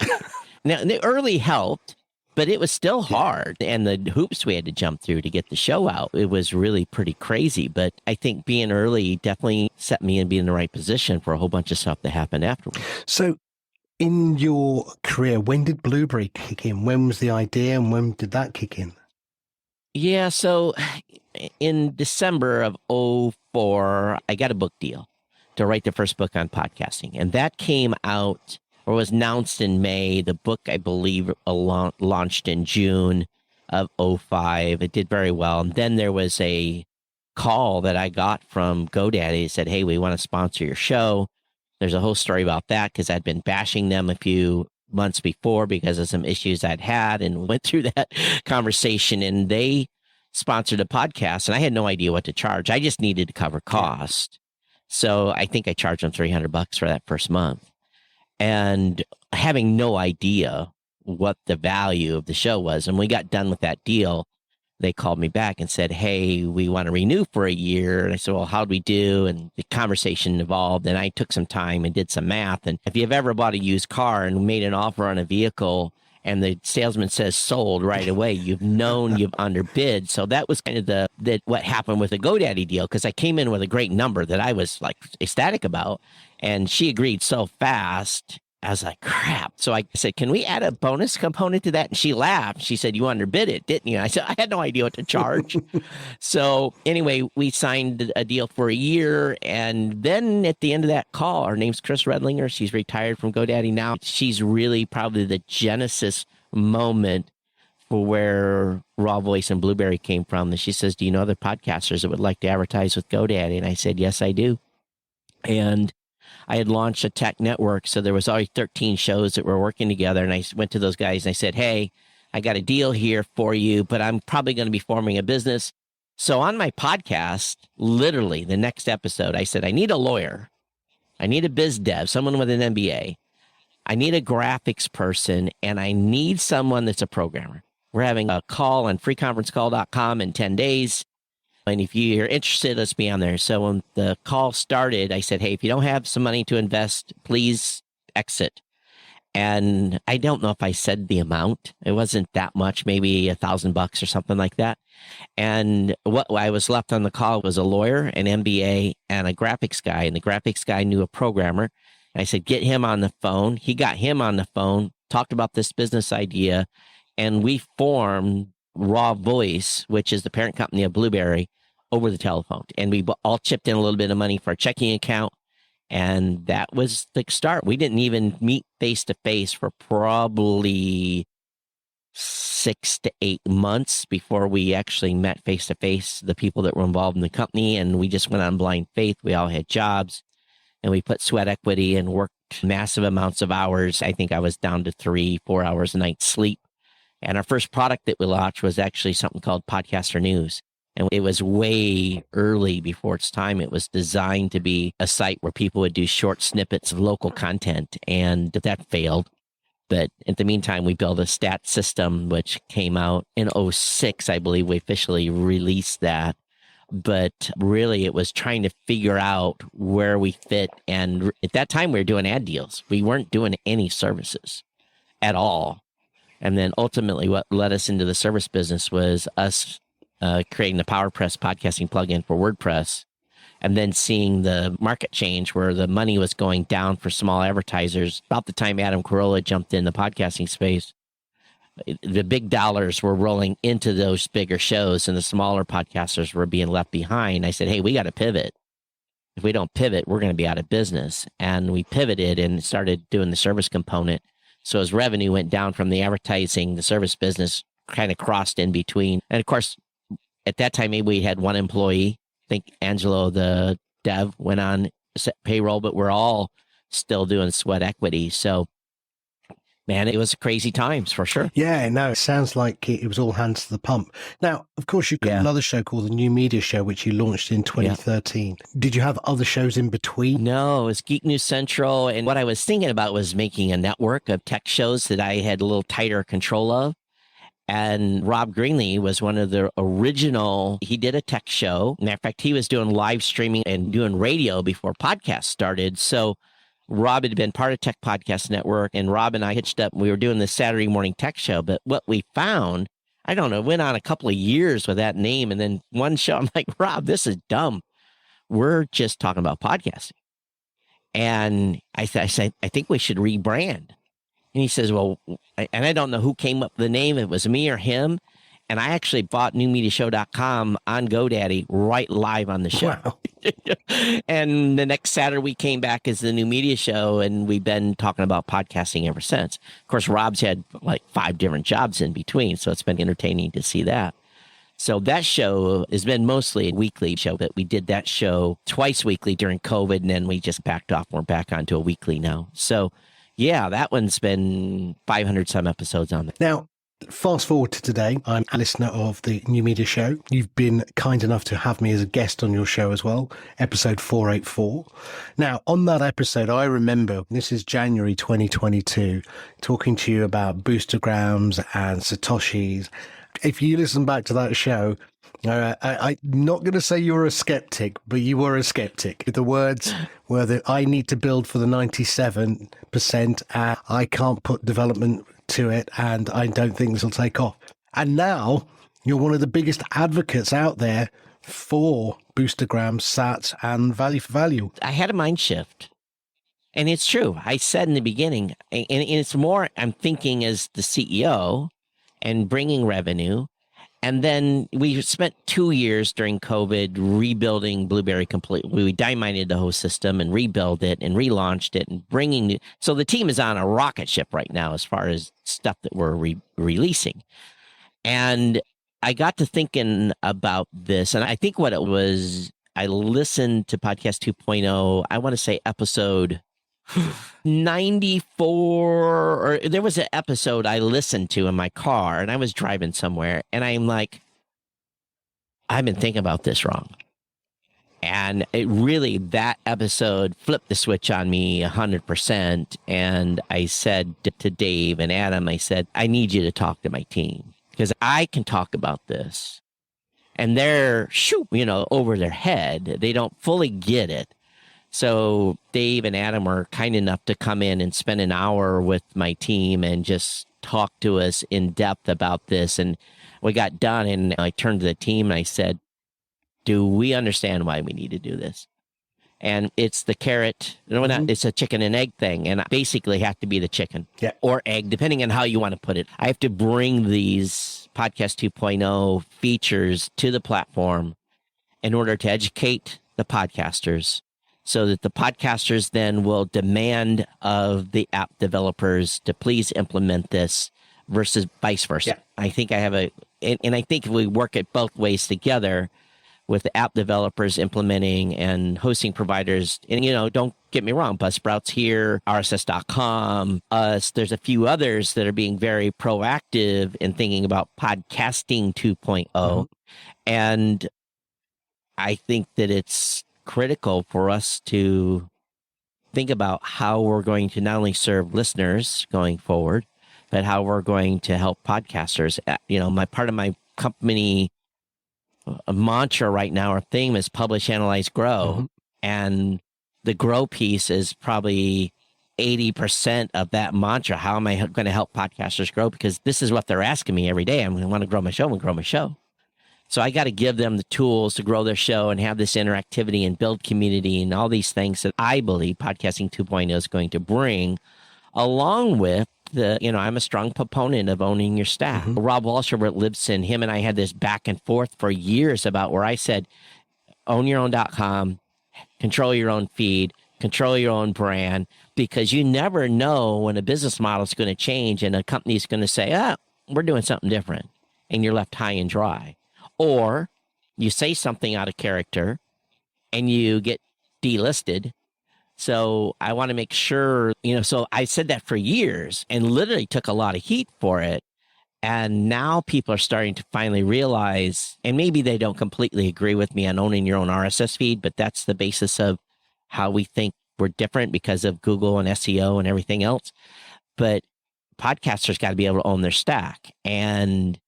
Now, the early helped, but it was still hard. And the hoops we had to jump through to get the show out, it was really pretty crazy. But I think being early definitely set me in being in the right position for a whole bunch of stuff that happened afterwards. So in your career, when did Blueberry kick in? When was the idea and when did that kick in? Yeah, so in December of 2004, I got a book deal to write the first book on podcasting. And that came out or was announced in May. The book, I believe, launched in June of 2005. It did very well. And then there was a call that I got from GoDaddy. It said, hey, we want to sponsor your show. There's a whole story about that because I'd been bashing them a few months before because of some issues I'd had and went through that conversation, and they sponsored a podcast and I had no idea what to charge. I just needed to cover cost. So I think I charged them $300 for that first month, and having no idea what the value of the show was. And we got done with that deal. They called me back and said, hey, we want to renew for a year. And I said, well, how'd we do? And the conversation evolved, and I took some time and did some math. And if you've ever bought a used car and made an offer on a vehicle and the salesman says sold right away, you've known you've underbid. So that was kind of what happened with the GoDaddy deal, because I came in with a great number that I was like ecstatic about, and she agreed so fast. I was like, crap. So I said, can we add a bonus component to that? And she laughed. She said, you underbid it, didn't you? I said, I had no idea what to charge. So anyway, we signed a deal for a year. And then at the end of that call, her name's Chris Redlinger. She's retired from GoDaddy now. She's really probably the genesis moment for where Raw Voice and Blueberry came from. And she says, do you know other podcasters that would like to advertise with GoDaddy? And I said, yes, I do. And I had launched a tech network, so there was already 13 shows that were working together. And I went to those guys and I said, hey, I got a deal here for you, but I'm probably going to be forming a business. So on my podcast, literally the next episode, I said, I need a lawyer. I need a biz dev, someone with an MBA. I need a graphics person, and I need someone that's a programmer. We're having a call on freeconferencecall.com in 10 days. And if you're interested, let's be on there. So when the call started, I said, hey, if you don't have some money to invest, please exit. And I don't know if I said the amount. It wasn't that much, maybe $1,000 or something like that. And what I was left on the call was a lawyer, an MBA, and a graphics guy. And the graphics guy knew a programmer. And I said, get him on the phone. He got him on the phone, talked about this business idea, and we formed Raw Voice, which is the parent company of Blueberry, over the telephone. And we all chipped in a little bit of money for our checking account. And that was the start. We didn't even meet face to face for probably 6 to 8 months before we actually met face to face, the people that were involved in the company. And we just went on blind faith. We all had jobs and we put sweat equity and worked massive amounts of hours. I think I was down to 3-4 hours a night sleep. And our first product that we launched was actually something called Podcaster News. And it was way early before its time. It was designed to be a site where people would do short snippets of local content, and that failed. But in the meantime, we built a stat system, which came out in 2006. I believe we officially released that. But really, it was trying to figure out where we fit. And at that time, we were doing ad deals. We weren't doing any services at all. And then ultimately, what led us into the service business was us creating the PowerPress podcasting plugin for WordPress, and then seeing the market change where the money was going down for small advertisers. About the time Adam Carolla jumped in the podcasting space, the big dollars were rolling into those bigger shows and the smaller podcasters were being left behind. I said, hey, we got to pivot. If we don't pivot, we're going to be out of business. And we pivoted and started doing the service component. So as revenue went down from the advertising, the service business kind of crossed in between. And of course, at that time, maybe we had one employee. I think Angelo, the dev, went on payroll, but we're all still doing sweat equity. So, man, it was crazy times for sure. Yeah, no, it sounds like it was all hands to the pump. Now, of course, you've got another show called the New Media Show, which you launched in 2013. Yeah. Did you have other shows in between? No, it was Geek News Central. And what I was thinking about was making a network of tech shows that I had a little tighter control of. And Rob Greenlee was one of the original, he did a tech show. Matter of fact, he was doing live streaming and doing radio before podcasts started. So Rob had been part of Tech Podcast Network, and Rob and I hitched up and we were doing the Saturday morning tech show. But what we found, I don't know, went on a couple of years with that name. And then one show, I'm like, Rob, this is dumb. We're just talking about podcasting. And I said, I think we should rebrand. And he says, well, and I don't know who came up with the name. It was me or him. And I actually bought newmediashow.com on GoDaddy right live on the show. Wow. And the next Saturday we came back as the New Media Show, and we've been talking about podcasting ever since. Of course, Rob's had like 5 different jobs in between, so it's been entertaining to see that. So that show has been mostly a weekly show, but we did that show twice weekly during COVID, and then we just backed off. We're back onto a weekly now. So yeah, that one's been 500 some episodes on it. Now, fast forward to today. I'm a listener of the New Media Show. You've been kind enough to have me as a guest on your show as well, episode 484. Now, on that episode, I remember, this is January 2022, talking to you about boostergrams and Satoshis. If you listen back to that show, I'm not going to say you're a skeptic, but you were a skeptic. The words were that I need to build for the 97%, and I can't put development to it, and I don't think this will take off. And now you're one of the biggest advocates out there for boostergrams, sats, and value for value. I had a mind shift. And it's true. I said in the beginning, and it's more I'm thinking as the CEO and bringing revenue. And then we spent 2 years during COVID rebuilding Blueberry completely. We dynamited the whole system and rebuilt it and relaunched it and bringing new. So the team is on a rocket ship right now as far as stuff that we're releasing. And I got to thinking about this. And I think what it was, I listened to Podcast 2.0, I want to say episode 94, or there was an episode I listened to in my car and I was driving somewhere and I'm like, I've been thinking about this wrong. And it really, that episode flipped the switch on me 100%. And I said to Dave and Adam, I said, I need you to talk to my team because I can talk about this and they're over their head. They don't fully get it. So Dave and Adam were kind enough to come in and spend an hour with my team and just talk to us in depth about this. And we got done and I turned to the team and I said, do we understand why we need to do this? And it's the carrot. It's a chicken and egg thing. And I basically have to be the chicken or egg, depending on how you want to put it. I have to bring these Podcast 2.0 features to the platform in order to educate the podcasters so that the podcasters then will demand of the app developers to please implement this versus vice versa. Yeah. I think and I think we work it both ways together with the app developers implementing and hosting providers. And, don't get me wrong, Buzzsprout's here, RSS.com, us. There's a few others that are being very proactive in thinking about podcasting 2.0. And I think that it's critical for us to think about how we're going to not only serve listeners going forward, but how we're going to help podcasters. Part of my company mantra right now, or theme, is publish, analyze, grow. And the grow piece is probably 80% of that mantra. How am I going to help podcasters grow? Because this is what they're asking me every day. I'm going to want to grow my show. So I got to give them the tools to grow their show and have this interactivity and build community and all these things that I believe Podcasting 2.0 is going to bring, along with I'm a strong proponent of owning your staff. Rob Walsh over at Libsyn, him and I had this back and forth for years about where I said, own your own.com, control your own feed, control your own brand, because you never know when a business model is going to change and a company is going to say, we're doing something different, and you're left high and dry. Or you say something out of character and you get delisted. So I want to make sure, so I said that for years and literally took a lot of heat for it. And now people are starting to finally realize, and maybe they don't completely agree with me on owning your own RSS feed, but that's the basis of how we think we're different because of Google and SEO and everything else. But podcasters got to be able to own their stack. And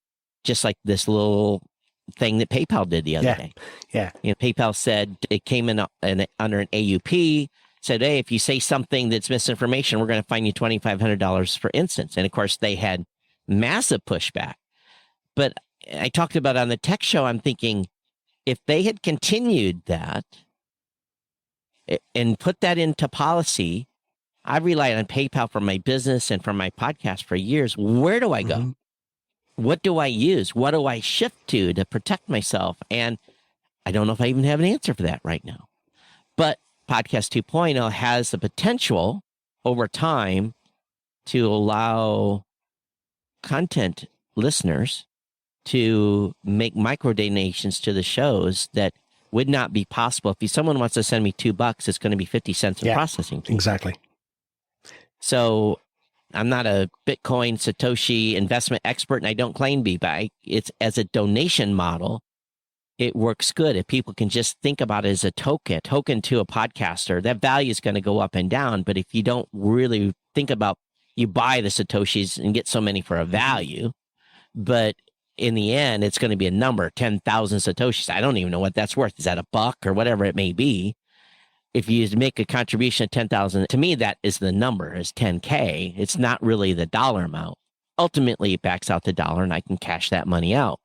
just like this little thing that PayPal did the other day. Yeah. PayPal said it came in under an AUP, said, hey, if you say something that's misinformation, we're going to fine you $2,500 per instance. And of course, they had massive pushback. But I talked about on the tech show, I'm thinking, if they had continued that and put that into policy, I relied on PayPal for my business and for my podcast for years. Where do I go? What do I use? What do I shift to protect myself? And I don't know if I even have an answer for that right now. But Podcast 2.0 has the potential over time to allow content listeners to make micro donations to the shows that would not be possible. If someone wants to send me $2, it's going to be 50 cents in processing fee. Exactly. So I'm not a Bitcoin Satoshi investment expert, and I don't claim to be, but it's as a donation model, it works good. If people can just think about it as a token to a podcaster, that value is going to go up and down. But if you don't really think about, you buy the Satoshis and get so many for a value, but in the end, it's going to be a number, 10,000 Satoshis. I don't even know what that's worth. Is that $1 or whatever it may be? If you make a contribution of 10,000, to me, that is the number, is 10K. It's not really the dollar amount. Ultimately, it backs out the dollar and I can cash that money out.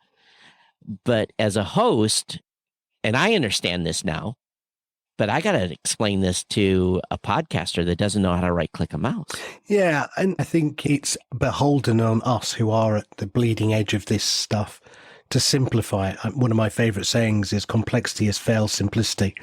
But as a host, and I understand this now, but I got to explain this to a podcaster that doesn't know how to right-click a mouse. Yeah, and I think it's beholden on us who are at the bleeding edge of this stuff to simplify it. One of my favorite sayings is complexity is fail simplicity.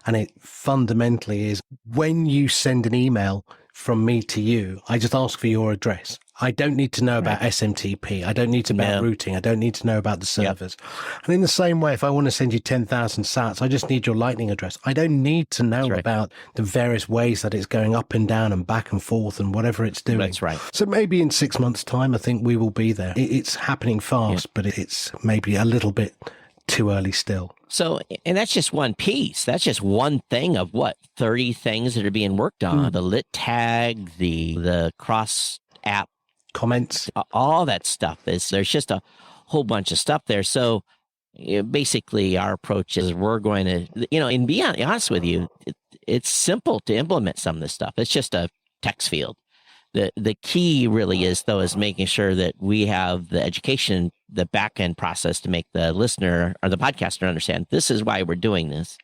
And it fundamentally is, when you send an email from me to you, I just ask for your address. I don't need to know about SMTP. I don't need to know about routing. I don't need to know about the servers. And in the same way, if I want to send you 10,000 sats, I just need your Lightning address. I don't need to know about the various ways that it's going up and down and back and forth and whatever it's doing. That's right. So maybe in 6 months' time, I think we will be there. It's happening fast, but it's maybe a little bit too early still. So, and that's just one piece. That's just one thing of 30 things that are being worked on. The lit tag, the cross app comments, all that stuff. There's just a whole bunch of stuff there. So basically our approach is we're going to, and be honest with you, it's simple to implement some of this stuff. It's just a text field. The key really is making sure that we have the education, the back end process to make the listener or the podcaster understand this is why we're doing this.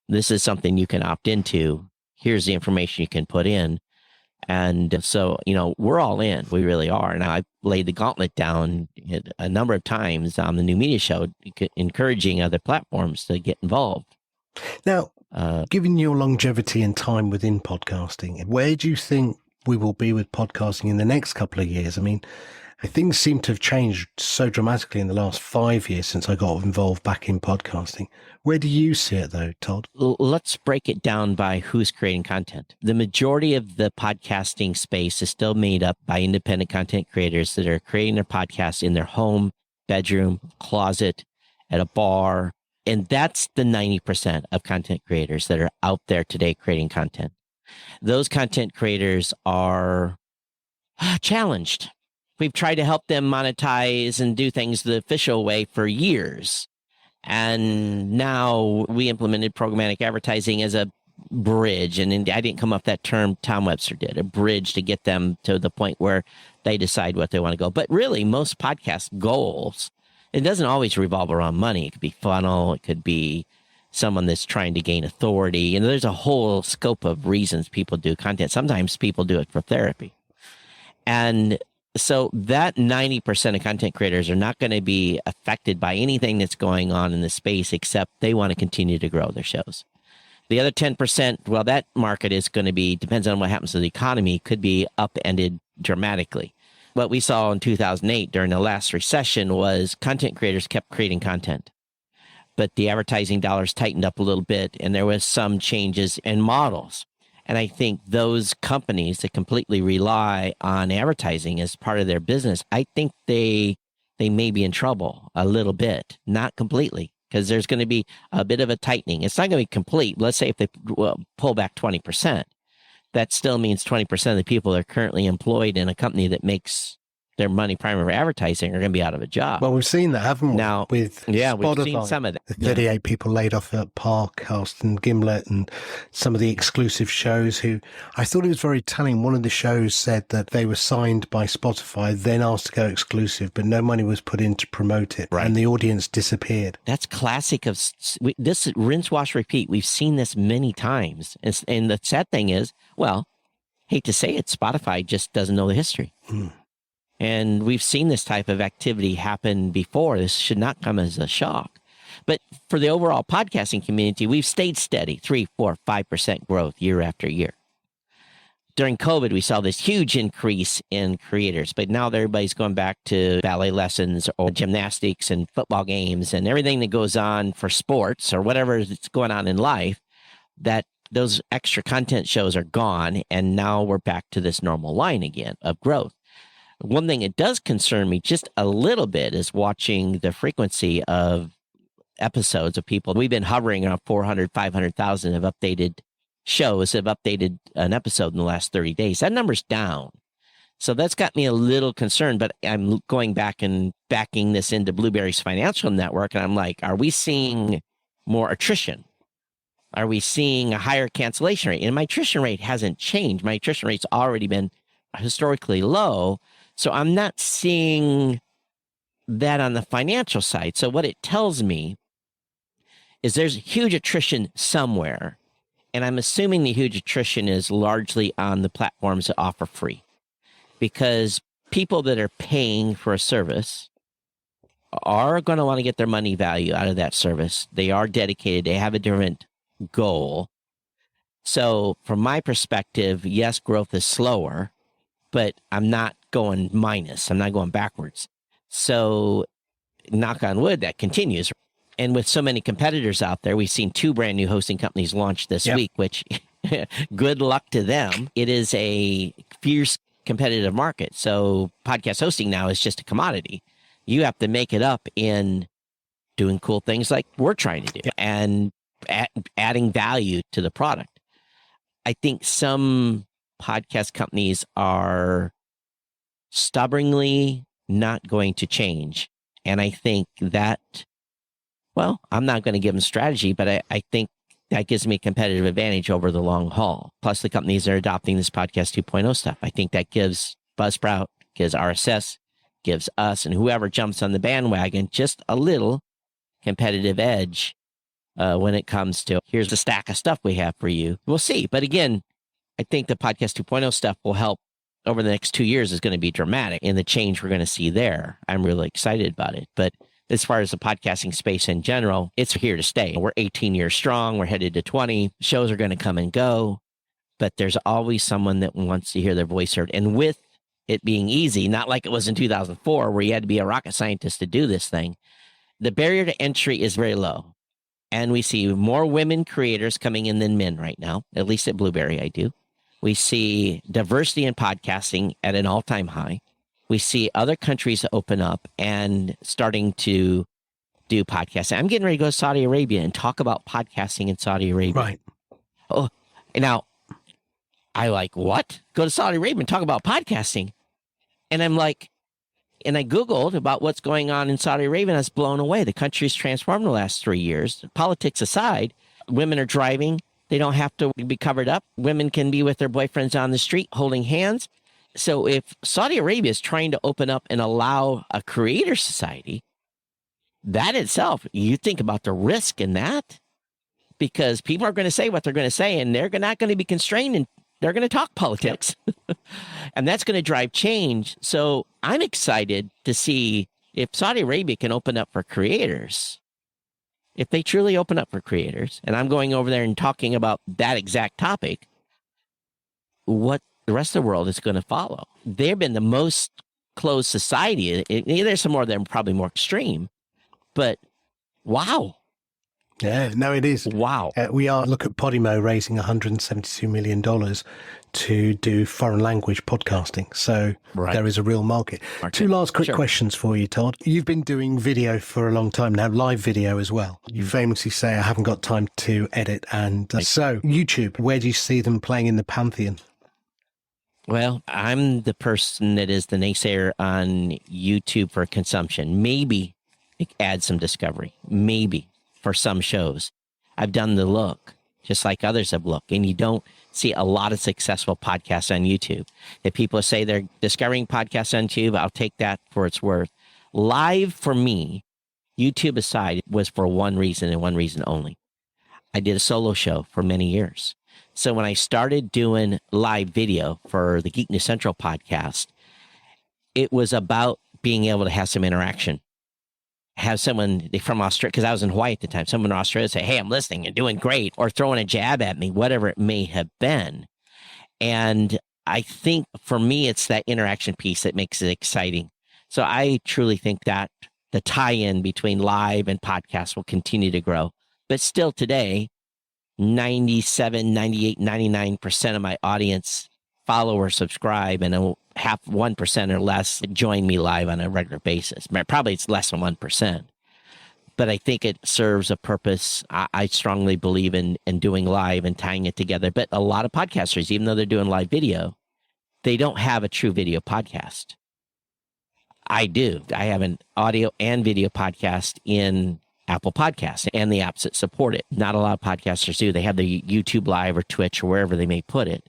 This is something you can opt into. Here's the information you can put in. And so, we're all in. We really are. Now, I laid the gauntlet down, it a number of times on the New Media Show, encouraging other platforms to get involved. Now, given your longevity and time within podcasting, where do you think we will be with podcasting in the next couple of years? I mean, things seem to have changed so dramatically in the last 5 years since I got involved back in podcasting. Where do you see it, though, Todd? Let's break it down by who's creating content. The majority of the podcasting space is still made up by independent content creators that are creating their podcasts in their home, bedroom, closet, at a bar. And that's the 90% of content creators that are out there today creating content. Those content creators are challenged. We've tried to help them monetize and do things the official way for years. And now we implemented programmatic advertising as a bridge. And I didn't come up with that term, Tom Webster did, a bridge to get them to the point where they decide what they want to go. But really, most podcast goals, it doesn't always revolve around money. It could be funnel. It could be someone that's trying to gain authority. And there's a whole scope of reasons people do content. Sometimes people do it for therapy. And so that 90% of content creators are not going to be affected by anything that's going on in the space, except they want to continue to grow their shows. The other 10%, well, that market is going to be, depends on what happens to the economy, could be upended dramatically. What we saw in 2008 during the last recession was content creators kept creating content, but the advertising dollars tightened up a little bit, and there was some changes in models. And I think those companies that completely rely on advertising as part of their business, I think they may be in trouble a little bit, not completely, because there's going to be a bit of a tightening. It's not going to be complete. Let's say if they pull back 20%, that still means 20% of the people that are currently employed in a company that makes their money primarily advertising are going to be out of a job. Well, we've seen that, haven't we? Now, with yeah, Spotify, we've seen some of that. The 38 people laid off at Podcast and Gimlet and some of the exclusive shows who I thought it was very telling. One of the shows said that they were signed by Spotify, then asked to go exclusive, but no money was put in to promote it. Right. And the audience disappeared. That's classic of this rinse, wash, repeat. We've seen this many times. And the sad thing is, well, hate to say it, Spotify just doesn't know the history. And we've seen this type of activity happen before. This should not come as a shock. But for the overall podcasting community, we've stayed steady, 3, 4, 5% growth year after year. During COVID, we saw this huge increase in creators, but now everybody's going back to ballet lessons or gymnastics and football games and everything that goes on for sports or whatever that's going on in life, that those extra content shows are gone. And now we're back to this normal line again of growth. One thing that does concern me just a little bit is watching the frequency of episodes of people. We've been hovering around 400, 500,000 of updated shows have updated an episode in the last 30 days. That number's down. So that's got me a little concerned, but I'm going back and backing this into Blueberry's financial network. And I'm like, are we seeing more attrition? Are we seeing a higher cancellation rate? And my attrition rate hasn't changed. My attrition rate's already been historically low. So I'm not seeing that on the financial side. So what it tells me is there's huge attrition somewhere. And I'm assuming the huge attrition is largely on the platforms that offer free. Because people that are paying for a service are going to want to get their money value out of that service. They are dedicated. They have a different goal. So from my perspective, yes, growth is slower, but I'm not going minus. I'm not going backwards. So knock on wood, that continues. And with so many competitors out there, we've seen 2 brand new hosting companies launch this week, which good luck to them. It is a fierce competitive market. So podcast hosting now is just a commodity. You have to make it up in doing cool things like we're trying to do and adding value to the product. I think some podcast companies are stubbornly not going to change. And I think that, well, I'm not going to give them strategy, but I think that gives me a competitive advantage over the long haul. Plus the companies that are adopting this Podcast 2.0 stuff. I think that gives Buzzsprout, gives RSS, gives us and whoever jumps on the bandwagon just a little competitive edge when it comes to here's the stack of stuff we have for you. We'll see. But again, I think the Podcast 2.0 stuff will help over the next 2 years is going to be dramatic in the change we're going to see there. I'm really excited about it. But as far as the podcasting space in general, it's here to stay. We're 18 years strong. We're headed to 20. Shows are going to come and go, but there's always someone that wants to hear their voice heard. And with it being easy, not like it was in 2004 where you had to be a rocket scientist to do this thing, the barrier to entry is very low. And we see more women creators coming in than men right now, at least at Blueberry I do. We see diversity in podcasting at an all-time high. We see other countries open up and starting to do podcasting. I'm getting ready to go to Saudi Arabia and talk about podcasting in Saudi Arabia. Right. Oh, now, I like, what? Go to Saudi Arabia and talk about podcasting. And I'm like, and I Googled about what's going on in Saudi Arabia, and I was blown away. The country's transformed in the last 3 years. Politics aside, women are driving. They don't have to be covered up. Women can be with their boyfriends on the street holding hands. So if Saudi Arabia is trying to open up and allow a creator society, that itself, you think about the risk in that, because people are going to say what they're going to say, and they're not going to be constrained, and they're going to talk politics. And that's going to drive change. So I'm excited to see if Saudi Arabia can open up for creators. If they truly open up for creators, and I'm going over there and talking about that exact topic, what the rest of the world is going to follow. They've been the most closed society. There's some more that are probably more extreme, but wow. Yeah, no, it is. Wow. We are, look at Podimo raising $172 million to do foreign language podcasting. So there is a real market. Two last quick questions for you, Todd. You've been doing video for a long time now, live video as well. You famously say, I haven't got time to edit. And so YouTube, where do you see them playing in the pantheon? Well, I'm the person that is the naysayer on YouTube for consumption. Maybe add some discovery. Maybe for some shows. I've done the look, just like others have looked, and you don't see a lot of successful podcasts on YouTube. If people say they're discovering podcasts on YouTube, I'll take that for its worth. Live, for me, YouTube aside, was for one reason and one reason only. I did a solo show for many years. So when I started doing live video for the Geek News Central podcast, it was about being able to have some interaction. Have someone from Australia, because I was in Hawaii at the time, someone in Australia say, hey, I'm listening, you're doing great, or throwing a jab at me, whatever it may have been. And I think for me, it's that interaction piece that makes it exciting. So I truly think that the tie-in between live and podcast will continue to grow. But still today, 97, 98, 99% of my audience follow or subscribe, and 1% or less join me live on a regular basis. Probably it's less than 1%, but I think it serves a purpose. I strongly believe in doing live and tying it together. But a lot of podcasters, even though they're doing live video, they don't have a true video podcast. I do. I have an audio and video podcast in Apple Podcasts and the apps that support it. Not a lot of podcasters do. They have the YouTube Live or Twitch or wherever they may put it.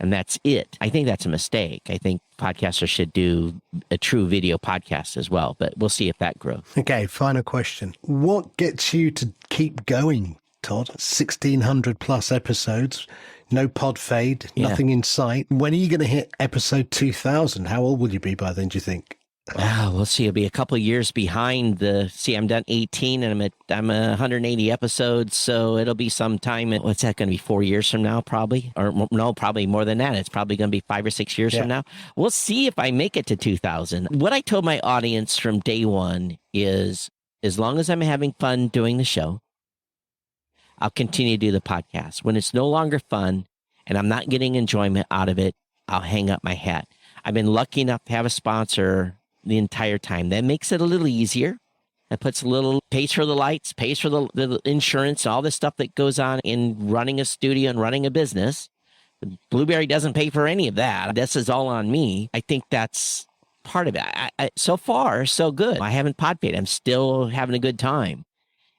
And that's it. I think that's a mistake. I think podcasters should do a true video podcast as well, but we'll see if that grows. Okay, final question. What gets you to keep going, Todd? 1,600 plus episodes, no pod fade, nothing in sight. When are you going to hit episode 2,000? How old will you be by then, do you think? We'll see. It'll be a couple of years behind I'm done 18 and I'm 180 episodes. So it'll be sometime. What's that going to be? 4 years from now, probably? Or no, probably more than that. It's probably going to be 5 or 6 years from now. We'll see if I make it to 2000. What I told my audience from day one is, as long as I'm having fun doing the show, I'll continue to do the podcast. When it's no longer fun and I'm not getting enjoyment out of it, I'll hang up my hat. I've been lucky enough to have a sponsor the entire time. That makes it a little easier. That puts a little, pays for the lights, pays for the insurance, all the stuff that goes on in running a studio and running a business. Blueberry doesn't pay for any of that. This is all on me. I think that's part of it. So far, so good. I haven't pod paid. I'm still having a good time.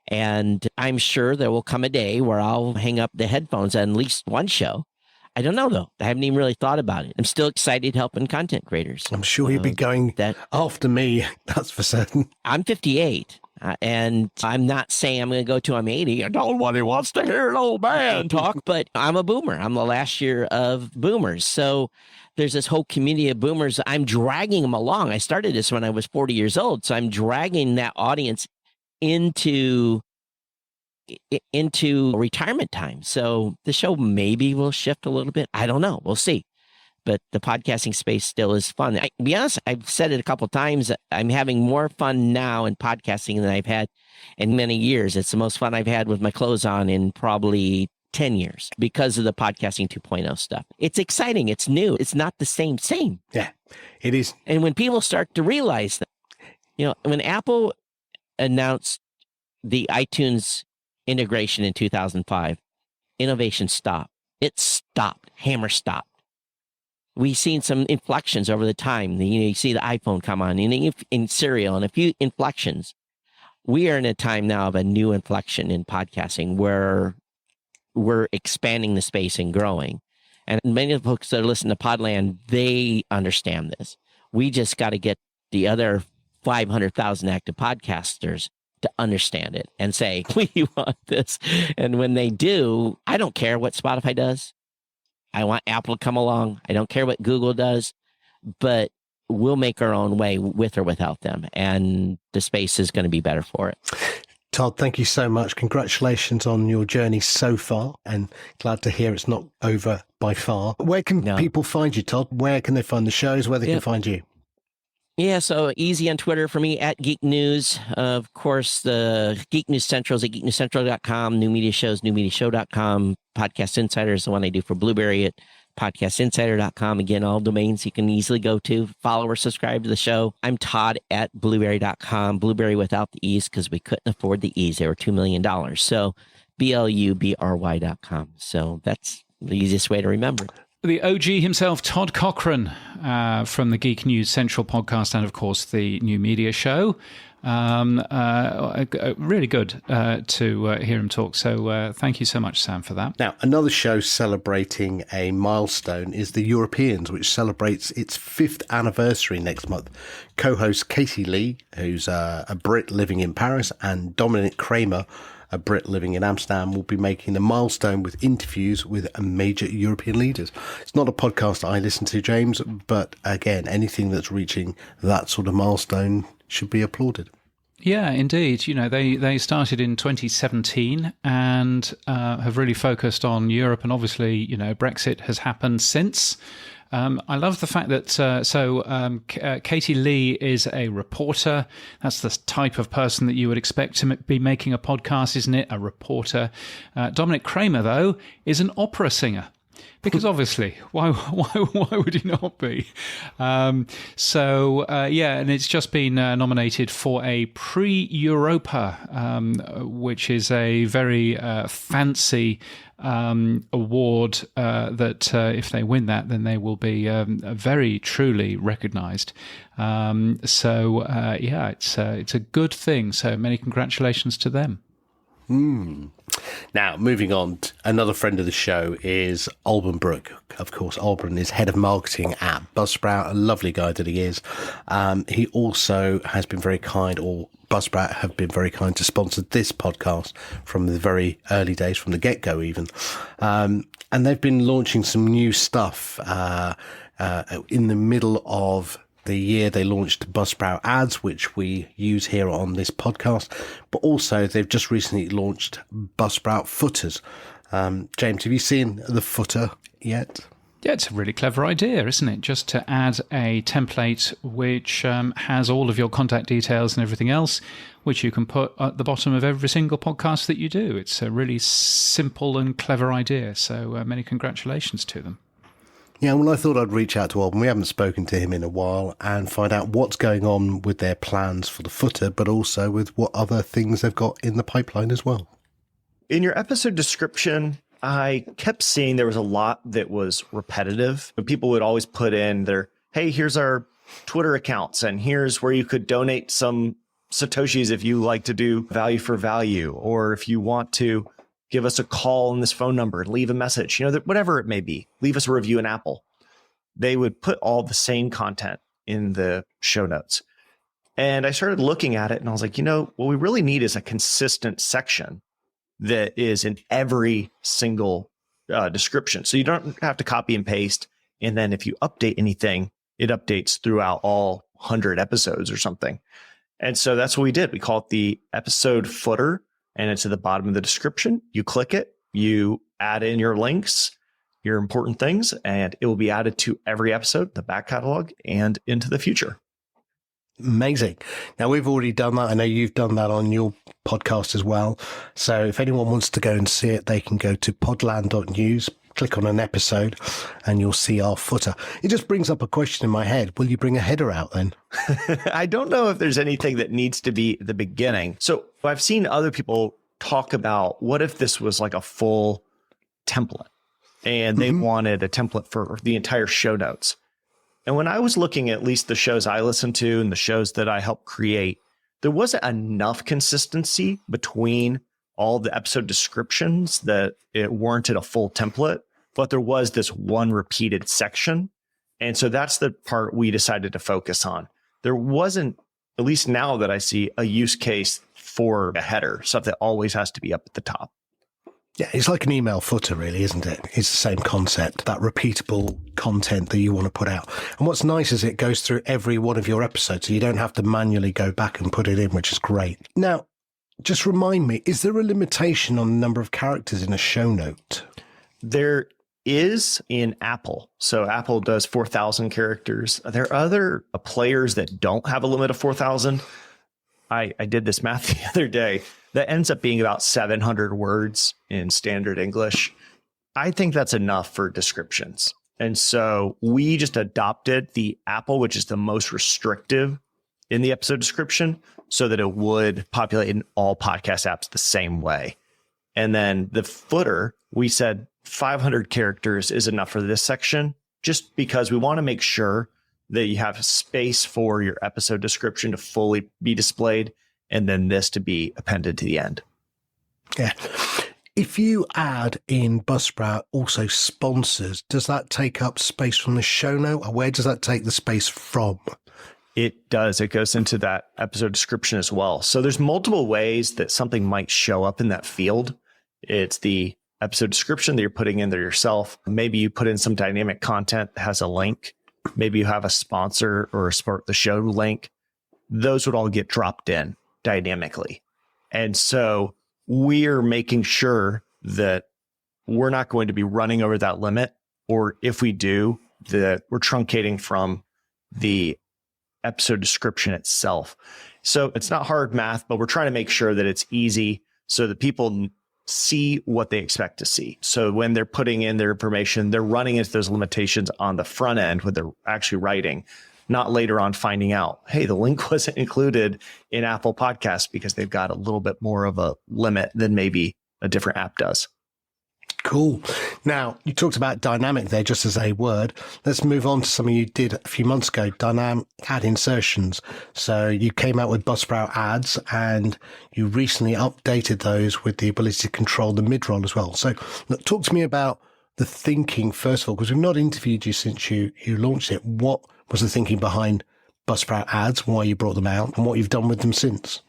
And I'm sure there will come a day where I'll hang up the headphones on at least one show. I don't know, though. I haven't even really thought about it. I'm still excited helping content creators. I'm sure you'll be going after me, that's for certain. I'm 58. And I'm not saying I'm going to go to I'm 80. Nobody wants to hear an old man talk, but I'm a boomer. I'm the last year of boomers. So there's this whole community of boomers. I'm dragging them along. I started this when I was 40 years old. So I'm dragging that audience into retirement time. So the show maybe will shift a little bit. I don't know. We'll see. But the podcasting space still is fun. To be honest, I've said it a couple of times. I'm having more fun now in podcasting than I've had in many years. It's the most fun I've had with my clothes on in probably 10 years because of the podcasting 2.0 stuff. It's exciting. It's new. It's not the same. Yeah, it is. And when people start to realize that, when Apple announced the iTunes integration in 2005, innovation stopped. It stopped. Hammer stopped. We've seen some inflections over the time. You see the iPhone come on in serial and a few inflections. We are in a time now of a new inflection in podcasting where we're expanding the space and growing. And many of the folks that listen to Podland, they understand this. We just got to get the other 500,000 active podcasters to understand it and say, we want this. And when they do, I don't care what Spotify does. I want Apple to come along. I don't care what Google does, but we'll make our own way with or without them. And the space is going to be better for it. Todd, thank you so much. Congratulations on your journey so far, and glad to hear it's not over by far. Where can people find you, Todd? Where can they find the shows? Where they can find you? Yeah, so easy on Twitter for me, at Geek News. Of course, the Geek News Central is at geeknewscentral.com, new media shows, newmediashow.com, Podcast Insider is the one I do for Blueberry at podcastinsider.com. Again, all domains you can easily go to, follow or subscribe to the show. I'm Todd at blueberry.com, Blueberry without the E's because we couldn't afford the E's. They were $2 million. So BLUBRY.com. So that's the easiest way to remember. The OG himself, Todd Cochrane, from the Geek News Central podcast and, of course, the New Media Show. Really good to hear him talk. So thank you so much, Sam, for that. Now, another show celebrating a milestone is The Europeans, which celebrates its 5th anniversary next month. Co-host Katie Lee, who's a Brit living in Paris, and Dominic Kramer, a Brit living in Amsterdam, will be making a milestone with interviews with major European leaders. It's not a podcast I listen to, James, but again, anything that's reaching that sort of milestone should be applauded. Yeah, indeed. They started in 2017 and have really focused on Europe. And obviously, Brexit has happened since. I love the fact that Katie Lee is a reporter. That's the type of person that you would expect to be making a podcast, isn't it? A reporter. Dominic Kramer, though, is an opera singer. Because obviously, why would he not be? And it's just been nominated for a Pre-Europa, which is a very fancy award that if they win that, then they will be very truly recognised. It's a good thing. So many congratulations to them. Now, moving on, another friend of the show is Alban Brook. Of course, Alban is head of marketing at Buzzsprout, a lovely guy that he is. He also has been very kind, or Buzzsprout have been very kind to sponsor this podcast from the very early days, from the get-go even. And they've been launching some new stuff in the middle of the year. They launched Buzzsprout Ads, which we use here on this podcast, but also they've just recently launched Buzzsprout Footers. James, have you seen the footer yet? Yeah, it's a really clever idea, isn't it? Just to add a template which has all of your contact details and everything else, which you can put at the bottom of every single podcast that you do. It's a really simple and clever idea. So many congratulations to them. Yeah, well, I thought I'd reach out to Alban. We haven't spoken to him in a while, and find out what's going on with their plans for the footer, but also with what other things they've got in the pipeline as well. In your episode description, I kept seeing there was a lot that was repetitive. People would always put in their, hey, here's our Twitter accounts, and here's where you could donate some Satoshis if you like to do value for value, or if you want to give us a call on this phone number, leave a message, whatever it may be, leave us a review in Apple. They would put all the same content in the show notes. And I started looking at it and I was like, what we really need is a consistent section that is in every single description. So you don't have to copy and paste. And then if you update anything, it updates throughout all 100 episodes or something. And so that's what we did. We call it the episode footer, and it's at the bottom of the description. You click it, you add in your links, your important things, and it will be added to every episode, the back catalog, and into the future. Amazing. Now, we've already done that. I know you've done that on your podcast as well. So if anyone wants to go and see it, they can go to podland.news, click on an episode, and you'll see our footer. It just brings up a question in my head. Will you bring a header out then? I don't know if there's anything that needs to be at the beginning. So I've seen other people talk about what if this was like a full template and they wanted a template for the entire show notes. And when I was looking at least the shows I listen to and the shows that I help create, there wasn't enough consistency between all the episode descriptions that it warranted a full template, but there was this one repeated section. And so that's the part we decided to focus on. There wasn't, at least now that I see, a use case for a header, stuff that always has to be up at the top. Yeah, it's like an email footer, really, isn't it? It's the same concept, that repeatable content that you want to put out. And what's nice is it goes through every one of your episodes, so you don't have to manually go back and put it in, which is great. Now, just remind me, is there a limitation on the number of characters in a show note? There is in Apple. So Apple does 4,000 characters. There are other players that don't have a limit of 4,000. I did this math the other day. That ends up being about 700 words in standard English. I think that's enough for descriptions. And so we just adopted the Apple, which is the most restrictive in the episode description, so that it would populate in all podcast apps the same way. And then the footer, we said 500 characters is enough for this section, just because we want to make sure that you have space for your episode description to fully be displayed, and then this to be appended to the end. Yeah. If you add in Buzzsprout also sponsors, does that take up space from the show note, or where does that take the space from? It does. It goes into that episode description as well. So there's multiple ways that something might show up in that field. It's the episode description that you're putting in there yourself. Maybe you put in some dynamic content that has a link. Maybe you have a sponsor or a support the show link. Those would all get dropped in dynamically. And so we're making sure that we're not going to be running over that limit, or if we do, that we're truncating from the episode description itself. So it's not hard math, but we're trying to make sure that it's easy so that people see what they expect to see. So when they're putting in their information, they're running into those limitations on the front end when they're actually writing, not later on finding out, hey, the link wasn't included in Apple Podcasts because they've got a little bit more of a limit than maybe a different app does. Cool. Now, you talked about dynamic there just as a word. Let's move on to something you did a few months ago, dynamic ad insertions. So you came out with Buzzsprout ads and you recently updated those with the ability to control the mid-roll as well. So look, talk to me about the thinking, first of all, because we've not interviewed you since you launched it. What was the thinking behind Buzzsprout ads, why you brought them out, and what you've done with them since?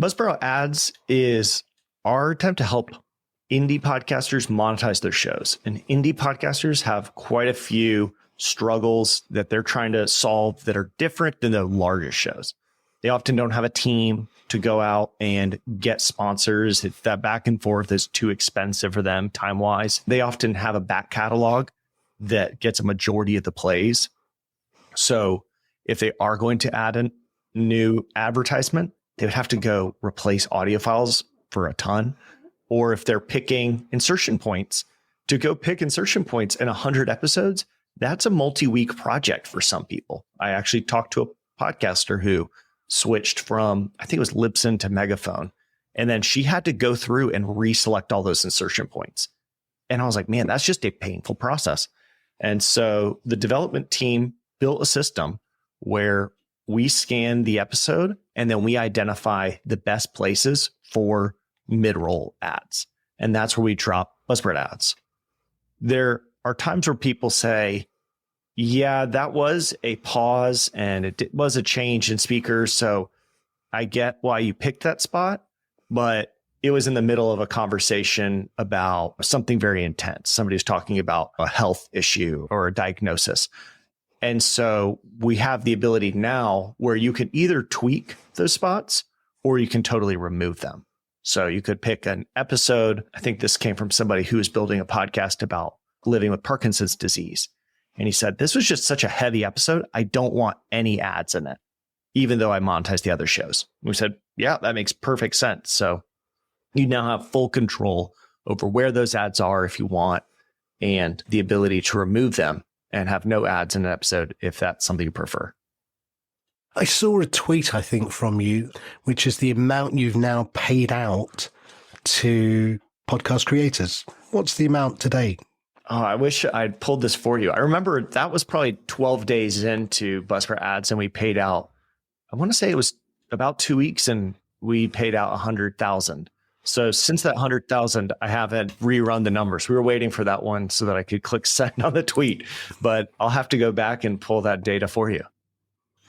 Buzzsprout ads is our attempt to help indie podcasters monetize their shows. And indie podcasters have quite a few struggles that they're trying to solve that are different than the largest shows. They often don't have a team to go out and get sponsors. That back and forth is too expensive for them time-wise. They often have a back catalog that gets a majority of the plays. So if they are going to add a new advertisement, they would have to go replace audio files for a ton. Or if they're picking insertion points, to go pick insertion points in 100 episodes, that's a multi-week project for some people. I actually talked to a podcaster who switched from, I think it was Libsyn to Megaphone. And then she had to go through and reselect all those insertion points. And I was like, man, that's just a painful process. And so the development team built a system where we scan the episode and then we identify the best places for mid-roll ads. And that's where we drop Buzzsprout ads. There are times where people say, Yeah, that was a pause and it was a change in speakers. So I get why you picked that spot, but it was in the middle of a conversation about something very intense. Somebody was talking about a health issue or a diagnosis. And so we have the ability now where you can either tweak those spots or you can totally remove them. So you could pick an episode. I think this came from somebody who was building a podcast about living with Parkinson's disease. And he said, this was just such a heavy episode. I don't want any ads in it, even though I monetize the other shows. We said, yeah, that makes perfect sense. So you now have full control over where those ads are if you want, and the ability to remove them and have no ads in an episode if that's something you prefer. I saw a tweet, I think, from you, which is the amount you've now paid out to podcast creators. What's the amount today? Oh, I wish I'd pulled this for you. I remember that was probably 12 days into Buzzsprout ads, and we paid out, I want to say it was about 2 weeks, and we paid out 100,000. So since that 100,000, I haven't rerun the numbers. We were waiting for that one so that I could click send on the tweet, but I'll have to go back and pull that data for you.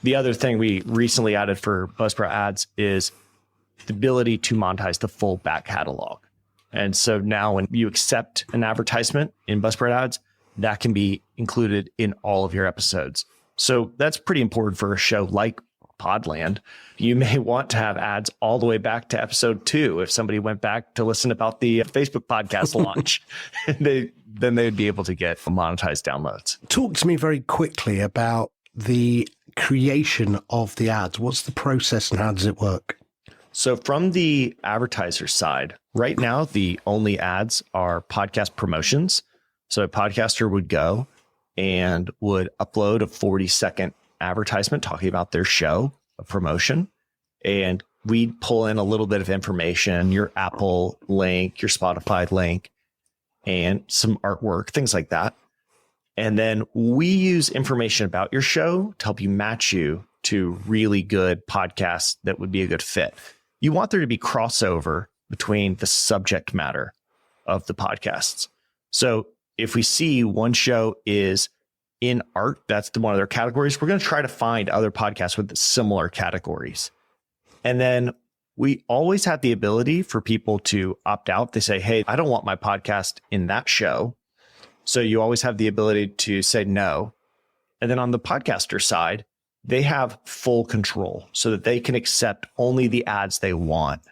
The other thing we recently added for Buzzsprout ads is the ability to monetize the full back catalog. And so now when you accept an advertisement in Buzzsprout ads, that can be included in all of your episodes. So that's pretty important for a show like Podland. You may want to have ads all the way back to episode 2. If somebody went back to listen about the Facebook podcast launch, then they'd be able to get monetized downloads. Talk to me very quickly about the creation of the ads. What's the process and how does it work? So from the advertiser side, right now, the only ads are podcast promotions. So a podcaster would go and would upload a 40-second advertisement talking about their show, a promotion, and we'd pull in a little bit of information, your Apple link, your Spotify link, and some artwork, things like that. And then we use information about your show to help you match you to really good podcasts that would be a good fit. You want there to be crossover between the subject matter of the podcasts. So if we see one show is in art, that's one of their categories, we're going to try to find other podcasts with similar categories. And then we always have the ability for people to opt out. They say, hey, I don't want my podcast in that show. So you always have the ability to say no. And then on the podcaster side, they have full control so that they can accept only the ads they want.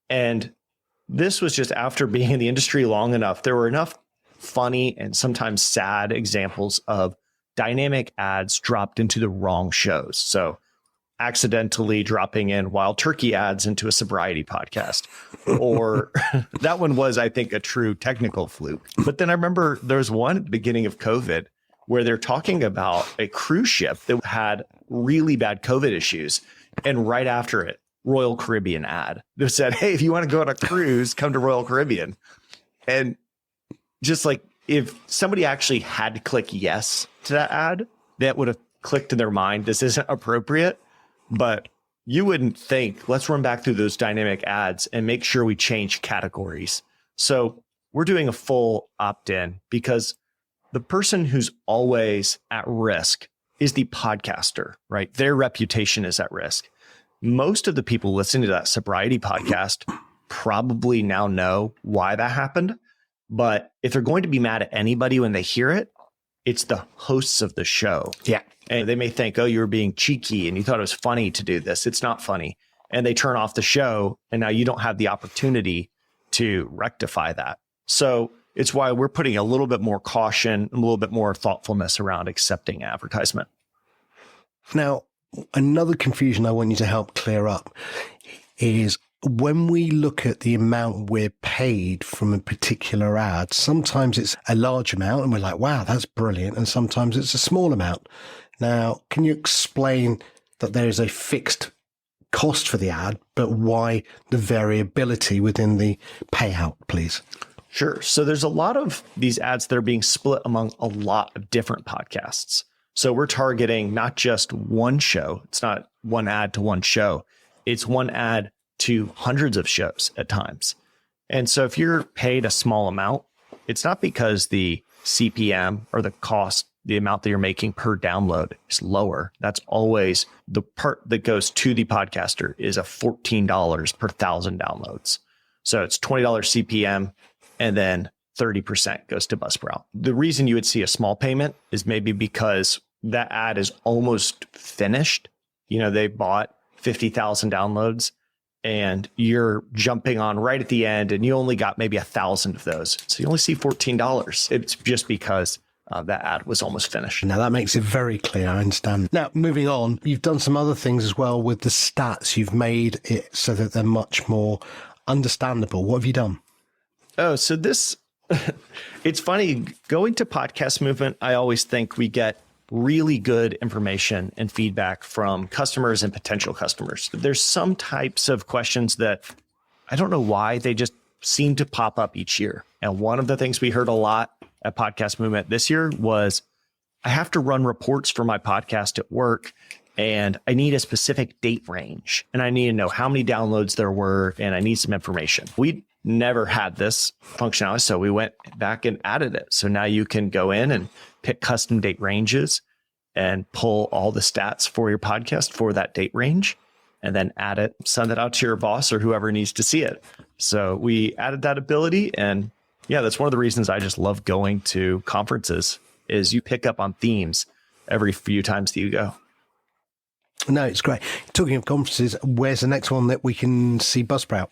And this was just after being in the industry long enough, there were enough funny and sometimes sad examples of dynamic ads dropped into the wrong shows. So accidentally dropping in Wild Turkey ads into a sobriety podcast, or that one was, I think, a true technical fluke. But then I remember there was one at the beginning of COVID where they're talking about a cruise ship that had really bad COVID issues. And right after it, Royal Caribbean ad that said, hey, if you want to go on a cruise, come to Royal Caribbean. And just like, if somebody actually had to click yes to that ad, that would have clicked in their mind, this isn't appropriate. But you wouldn't think, let's run back through those dynamic ads and make sure we change categories. So we're doing a full opt-in because the person who's always at risk is the podcaster, right? Their reputation is at risk. Most of the people listening to that sobriety podcast probably now know why that happened. But if they're going to be mad at anybody when they hear it, it's the hosts of the show. Yeah. And they may think, oh, you were being cheeky and you thought it was funny to do this. It's not funny. And they turn off the show. And now you don't have the opportunity to rectify that. So it's why we're putting a little bit more caution, a little bit more thoughtfulness around accepting advertisement. Now, another confusion I want you to help clear up is when we look at the amount we're paid from a particular ad, sometimes it's a large amount and we're like, wow, that's brilliant. And sometimes it's a small amount. Now, can you explain that there is a fixed cost for the ad, but why the variability within the payout, please? Sure. So there's a lot of these ads that are being split among a lot of different podcasts. So we're targeting not just one show. It's not one ad to one show. It's one ad to hundreds of shows at times. And so if you're paid a small amount, it's not because the CPM or the cost the amount that you're making per download is lower. That's always the part that goes to the podcaster is a $14 per 1,000 downloads. So it's $20 CPM, and then 30% goes to Buzzsprout. The reason you would see a small payment is maybe because that ad is almost finished. They bought 50,000 downloads and you're jumping on right at the end and you only got maybe 1,000 of those. So you only see $14. It's just because that ad was almost finished. Now that makes it very clear. I understand. Now, moving on, you've done some other things as well with the stats. You've made it so that they're much more understandable. What have you done? Oh, so this, it's funny. Going to Podcast Movement, I always think we get really good information and feedback from customers and potential customers. There's some types of questions that I don't know why they just seem to pop up each year. And one of the things we heard a lot at Podcast Movement this year was, I have to run reports for my podcast at work and I need a specific date range and I need to know how many downloads there were and I need some information. We never had this functionality, so we went back and added it. So now you can go in and pick custom date ranges and pull all the stats for your podcast for that date range and then add it, send it out to your boss or whoever needs to see it. So we added that ability. And yeah, that's one of the reasons I just love going to conferences is you pick up on themes every few times that you go. No, it's great. Talking of conferences, where's the next one that we can see Buzzsprout?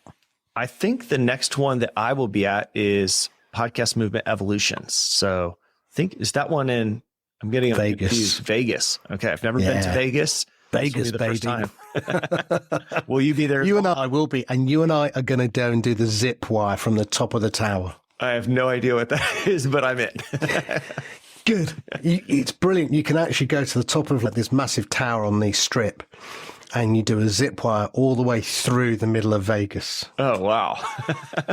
I think the next one that I will be at is Podcast Movement Evolutions. So I think, is that one in, I'm getting Vegas. Vegas. Okay. I've never been to Vegas. Vegas, baby. First time. Will you be there? You and I will be. And you and I are going to go and do the zip wire from the top of the tower. I have no idea what that is, but I'm in. Good. It's brilliant. You can actually go to the top of this massive tower on the strip and you do a zip wire all the way through the middle of Vegas. Oh, wow.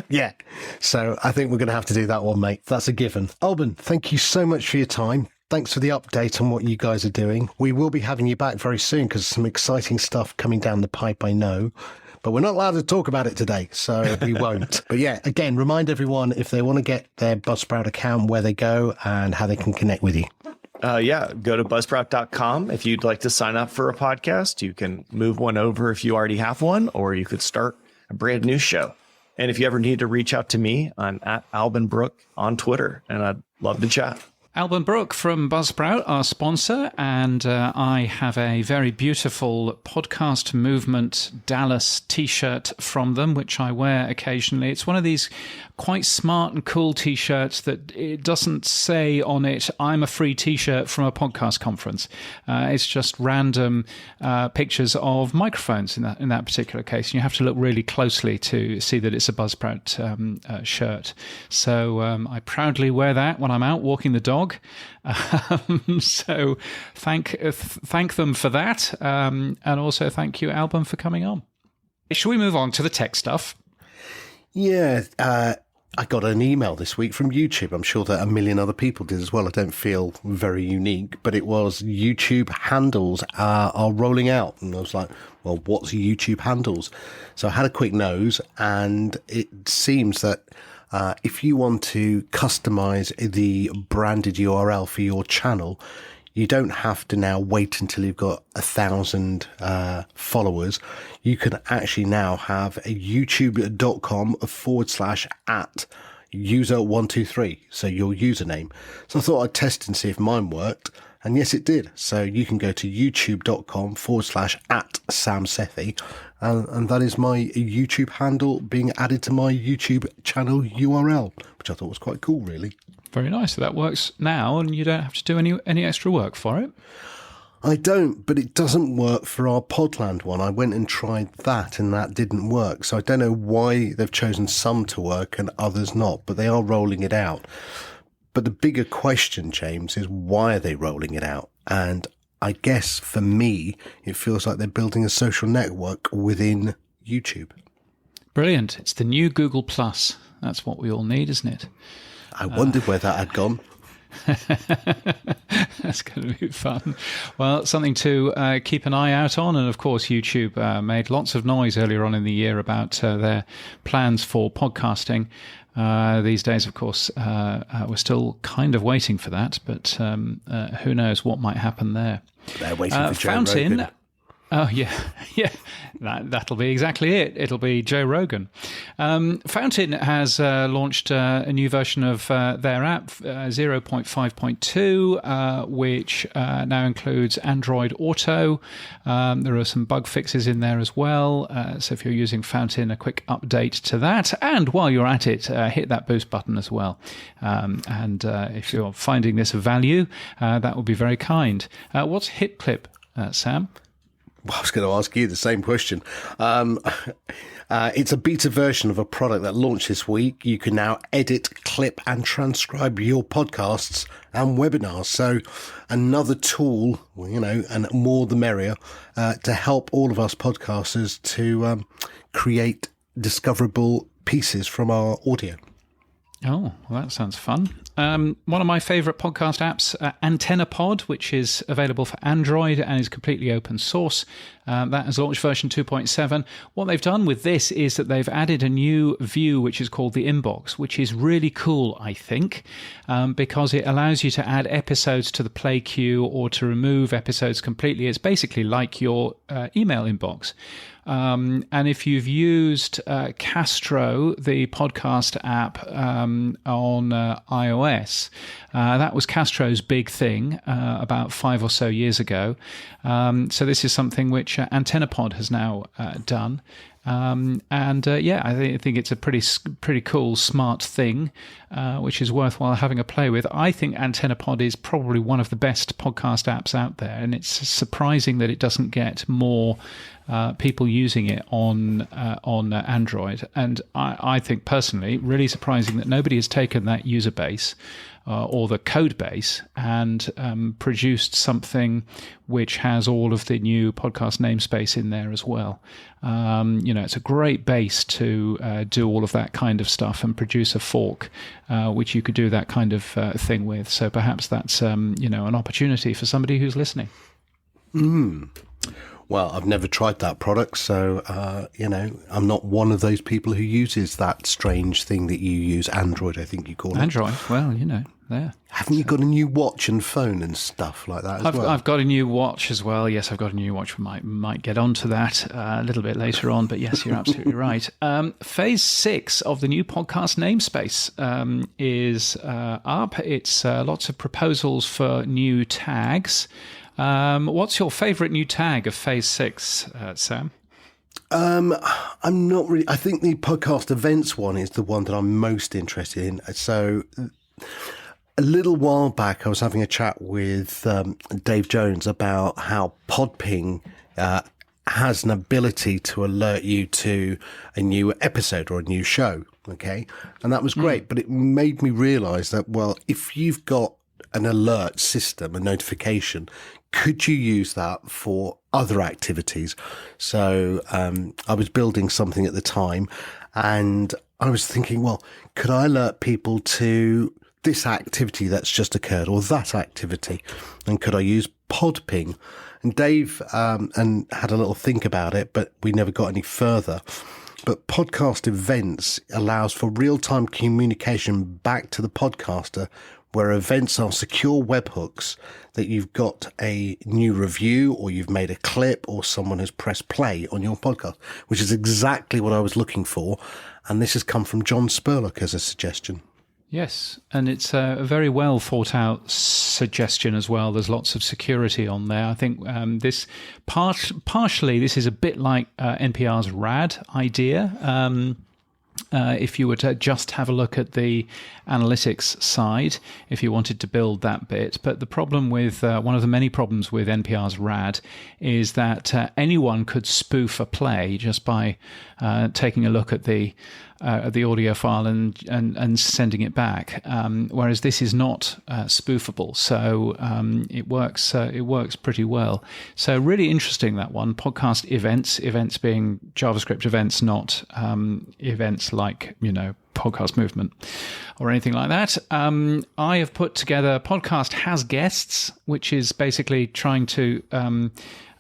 Yeah. So I think we're going to have to do that one, mate. That's a given. Alban, thank you so much for your time. Thanks for the update on what you guys are doing. We will be having you back very soon because some exciting stuff coming down the pipe, I know. But we're not allowed to talk about it today, so we won't. But yeah, again, remind everyone if they want to get their Buzzsprout account, where they go and how they can connect with you. Yeah, go to buzzsprout.com. If you'd like to sign up for a podcast, you can move one over if you already have one, or you could start a brand new show. And if you ever need to reach out to me, I'm at Alban Brook on Twitter, and I'd love to chat. Alban Brook from Buzzsprout, our sponsor, and I have a very beautiful Podcast Movement Dallas t-shirt from them, which I wear occasionally. It's one of these quite smart and cool t-shirts that it doesn't say on it, I'm a free t-shirt from a podcast conference. It's just random pictures of microphones in that particular case. You have to look really closely to see that it's a Buzzsprout shirt. So I proudly wear that when I'm out walking the dog. So thank them for that. And also thank you, Alban, for coming on. Shall we move on to the tech stuff? Yeah, I got an email this week from YouTube. I'm sure that a million other people did as well. I don't feel very unique, but it was YouTube handles are rolling out. And I was like, well, what's YouTube handles? So I had a quick nose, and it seems that if you want to customize the branded URL for your channel, you don't have to now wait until you've got 1,000 followers. You can actually now have a youtube.com/@user123. So your username. So I thought I'd test and see if mine worked. And yes, it did. So you can go to youtube.com/@SamSethi. And that is my YouTube handle being added to my YouTube channel URL, which I thought was quite cool, really. Very nice. So that works now, and you don't have to do any extra work for it. I don't, but it doesn't work for our Podland one. I went and tried that, and that didn't work. So I don't know why they've chosen some to work and others not, but they are rolling it out. But the bigger question, James, is why are they rolling it out? And I guess for me, it feels like they're building a social network within YouTube. Brilliant. It's the new Google Plus. That's what we all need, isn't it? I wondered where that had gone. That's going to be fun. Well, something to keep an eye out on. And of course, YouTube made lots of noise earlier on in the year about their plans for podcasting. These days, of course, we're still kind of waiting for that, but who knows what might happen there. They're waiting for Joe Fountain. Rogan. Oh, yeah. That'll be exactly it. It'll be Joe Rogan. Fountain has launched a new version of their app, 0.5.2, which now includes Android Auto. There are some bug fixes in there as well. So if you're using Fountain, a quick update to that. And while you're at it, hit that boost button as well. And if you're finding this of value, that would be very kind. What's Hit Clip, Sam? Well, I was going to ask you the same question. It's a beta version of a product that launched this week. You can now edit, clip, and transcribe your podcasts and webinars. So another tool, and more the merrier, to help all of us podcasters to create discoverable pieces from our audio. Oh, well, that sounds fun. One of my favourite podcast apps, AntennaPod, which is available for Android and is completely open source. That has launched version 2.7. What they've done with this is that they've added a new view, which is called the inbox, which is really cool, I think, because it allows you to add episodes to the play queue or to remove episodes completely. It's basically like your email inbox. And if you've used Castro, the podcast app on iOS, that was Castro's big thing about 5 or so years ago. So this is something which AntennaPod has now done. I think it's a pretty cool, smart thing, which is worthwhile having a play with. I think AntennaPod is probably one of the best podcast apps out there, and it's surprising that it doesn't get more people using it on Android. And I think personally, really surprising that nobody has taken that user base or the code base and produced something which has all of the new podcast namespace in there as well. It's a great base to do all of that kind of stuff and produce a fork which you could do that kind of thing with. So perhaps that's an opportunity for somebody who's listening. Well, I've never tried that product, so, I'm not one of those people who uses that strange thing that you use, Android, I think you call it. Android, well, there. Haven't you got a new watch and phone and stuff like that as well? I've got a new watch as well. Yes, I've got a new watch. We might get onto that a little bit later on, but yes, you're absolutely right. Phase 6 of the new podcast namespace is up. It's lots of proposals for new tags. What's your favourite new tag of Phase 6, Sam? I'm not really. I think the podcast events one is the one that I'm most interested in. So a little while back, I was having a chat with Dave Jones about how Podping has an ability to alert you to a new episode or a new show. Okay. And that was great. But it made me realise that, well, if you've got an alert system, a notification, could you use that for other activities? So I was building something at the time and I was thinking, well, could I alert people to this activity that's just occurred or that activity? And could I use Podping? And Dave and had a little think about it, but we never got any further. But podcast events allows for real-time communication back to the podcaster, where events are secure webhooks that you've got a new review or you've made a clip or someone has pressed play on your podcast, which is exactly what I was looking for. And this has come from John Spurlock as a suggestion. Yes, and it's a very well thought out suggestion as well. There's lots of security on there. I think this partially this is a bit like NPR's RAD idea. If you were to just have a look at the analytics side, if you wanted to build that bit. But the problem with one of the many problems with NPR's RAD is that anyone could spoof a play just by taking a look at the audio file and sending it back. Whereas this is not spoofable, so it works pretty well. So really interesting, that one. Podcast events being JavaScript events, not events podcasts like, Podcast Movement or anything like that. I have put together Podcast Has Guests, which is basically trying to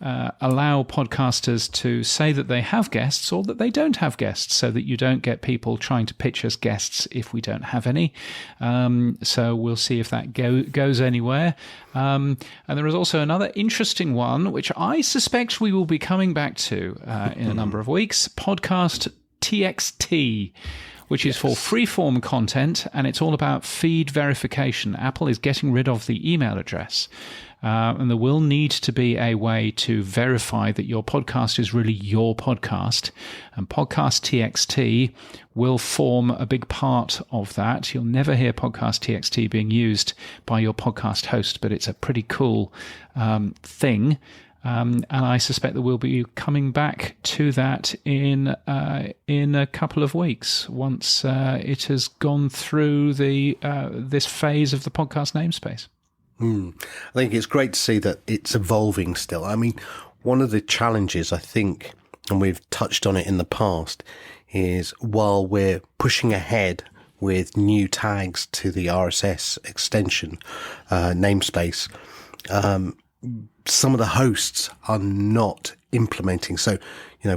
allow podcasters to say that they have guests or that they don't have guests, so that you don't get people trying to pitch us guests if we don't have any. So we'll see if that goes anywhere. And there is also another interesting one, which I suspect we will be coming back to in a number of weeks, Podcast TXT, which is for free-form content, and it's all about feed verification. Apple is getting rid of the email address, and there will need to be a way to verify that your podcast is really your podcast, and Podcast TXT will form a big part of that. You'll never hear Podcast TXT being used by your podcast host, but it's a pretty cool thing. And I suspect that we'll be coming back to that in a couple of weeks once it has gone through this phase of the podcast namespace. I think it's great to see that it's evolving still. I mean, one of the challenges, I think, and we've touched on it in the past, is while we're pushing ahead with new tags to the RSS extension namespace, some of the hosts are not implementing. So,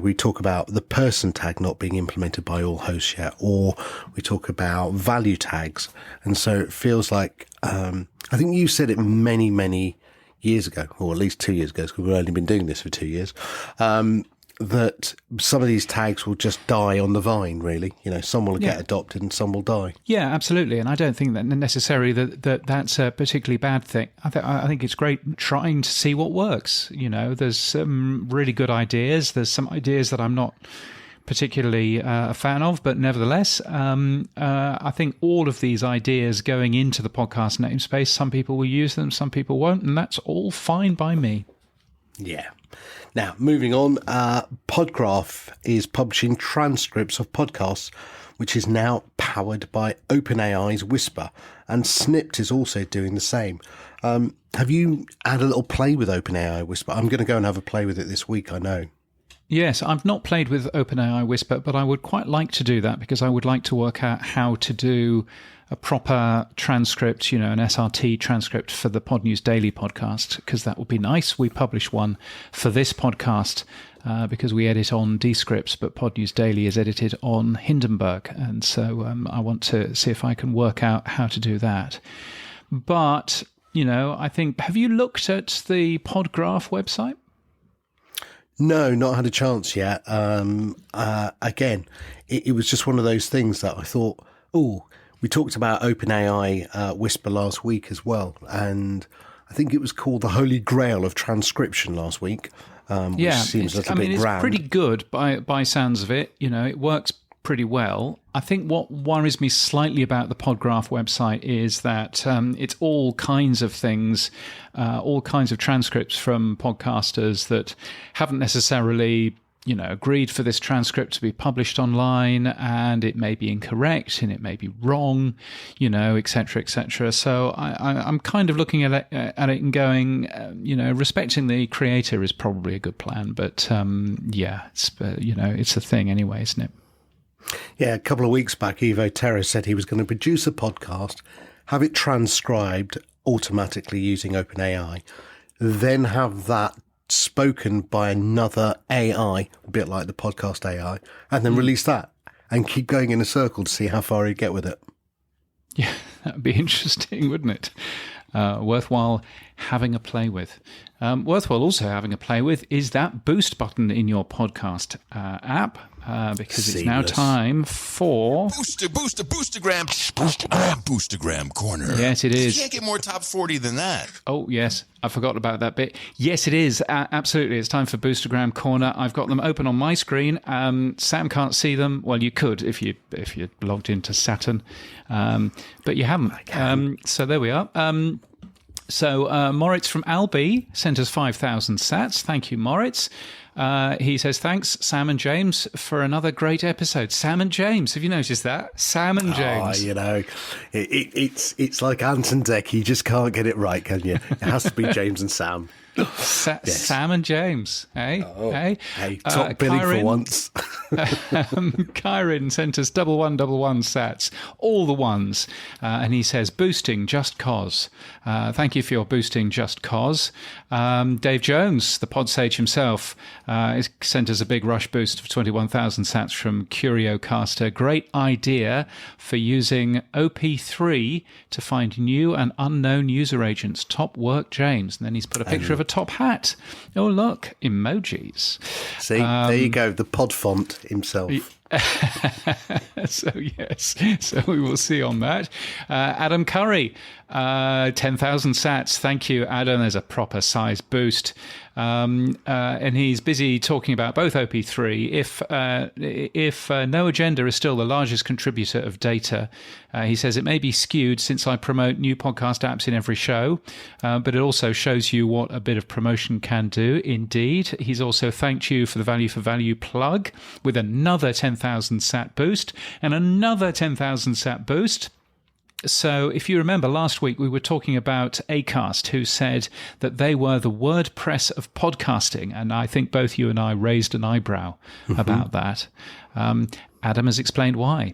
we talk about the person tag not being implemented by all hosts yet, or we talk about value tags. And so it feels like, I think you said it many, many years ago, or at least 2 years ago, because we've only been doing this for 2 years, that some of these tags will just die on the vine, really. Some will get adopted and some will die. Yeah, absolutely. And I don't think that necessarily that's a particularly bad thing. I think it's great trying to see what works. There's some really good ideas. There's some ideas that I'm not particularly a fan of, but nevertheless, I think all of these ideas going into the podcast namespace, some people will use them, some people won't, and that's all fine by me. Yeah. Now, moving on, Podgraph is publishing transcripts of podcasts, which is now powered by OpenAI's Whisper, and Snipped is also doing the same. Have you had a little play with OpenAI Whisper? I'm going to go and have a play with it this week, I know. Yes, I've not played with OpenAI Whisper, but I would quite like to do that because I would like to work out how to do a proper transcript, an SRT transcript for the Pod News Daily podcast, because that would be nice. We publish one for this podcast because we edit on Descripts, but Pod News Daily is edited on Hindenburg. And so I want to see if I can work out how to do that. But, I think, have you looked at the Podgraph website? No, not had a chance yet. Again, it was just one of those things that I thought, we talked about OpenAI Whisper last week as well. And I think it was called the Holy Grail of transcription last week, which seems a little bit grand. It's pretty good by sounds of it. It works pretty well. I think what worries me slightly about the Podgraph website is that it's all kinds of things, all kinds of transcripts from podcasters that haven't necessarily, agreed for this transcript to be published online, and it may be incorrect and it may be wrong, et cetera, et cetera. So I'm kind of looking at it and going, respecting the creator is probably a good plan, but it's a thing anyway, isn't it? Yeah, a couple of weeks back, Evo Terra said he was going to produce a podcast, have it transcribed automatically using OpenAI, then have that spoken by another AI, a bit like the Podcast AI, and then release that and keep going in a circle to see how far he'd get with it. Yeah, that would be interesting, wouldn't it? Worthwhile having a play with. Worthwhile also having a play with is that boost button in your podcast app, because it's now time for Boostergram Corner. Yes, it is. You can't get more top 40 than that. Oh, yes. I forgot about that bit. Yes, it is. Absolutely. It's time for Boostergram Corner. I've got them open on my screen. Sam can't see them. Well, you could if you logged into Saturn, but you haven't. So there we are. So Moritz from Albi sent us 5,000 sats. Thank you, Moritz. He says, thanks, Sam and James, for another great episode. Sam and James, have you noticed that? Sam and James. It's like Ant and Dec. You just can't get it right, can you? It has to be James and Sam. Sam and James, hey? Hey, top billing for once. Kyrin sent us 1111 sats, all the ones. And he says, boosting just cause. Thank you for your boosting just cause. Dave Jones, the pod sage himself, sent us a big rush boost of 21,000 sats from CurioCaster. Great idea for using OP3 to find new and unknown user agents. Top work, James. And then he's put a picture of a top hat. Oh, look, emojis. See, there you go, the pod font himself. So we will see on that. Adam Curry, 10,000 sats. Thank you, Adam. There's a proper size boost. And he's busy talking about both OP3. If No Agenda is still the largest contributor of data, he says it may be skewed since I promote new podcast apps in every show, but it also shows you what a bit of promotion can do. Indeed. He's also thanked you for the value for value plug with another 10,000 sat boost and another 10,000 sat boost. So if you remember last week, we were talking about Acast, who said that they were the WordPress of podcasting. And I think both you and I raised an eyebrow about that. Adam has explained why.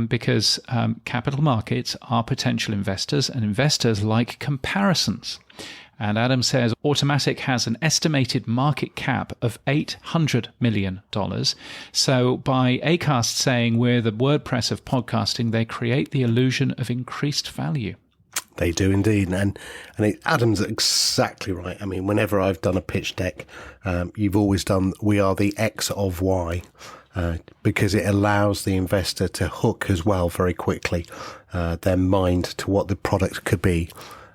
Because capital markets are potential investors, and investors like comparisons. And Adam says Automatic has an estimated market cap of $800 million. So by Acast saying we're the WordPress of podcasting, they create the illusion of increased value. They do indeed. And Adam's exactly right. I mean, whenever I've done a pitch deck, you've always done, we are the X of Y. Because it allows the investor to hook as well very quickly their mind to what the product could be.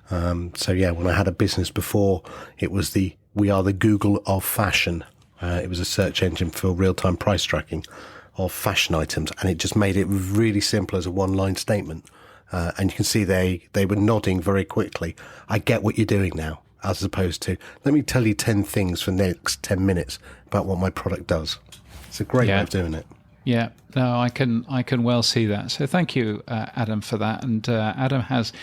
So yeah, when I had a business before, it was we are the Google of fashion. It was a search engine for real-time price tracking of fashion items, and it just made it really simple as a one-line statement. And you can see they were nodding very quickly. I get what you're doing now, as opposed to, let me tell you 10 things for the next 10 minutes about what my product does. It's a great way of doing it. Yeah, no, I can well see that. So thank you, Adam, for that. And Adam has,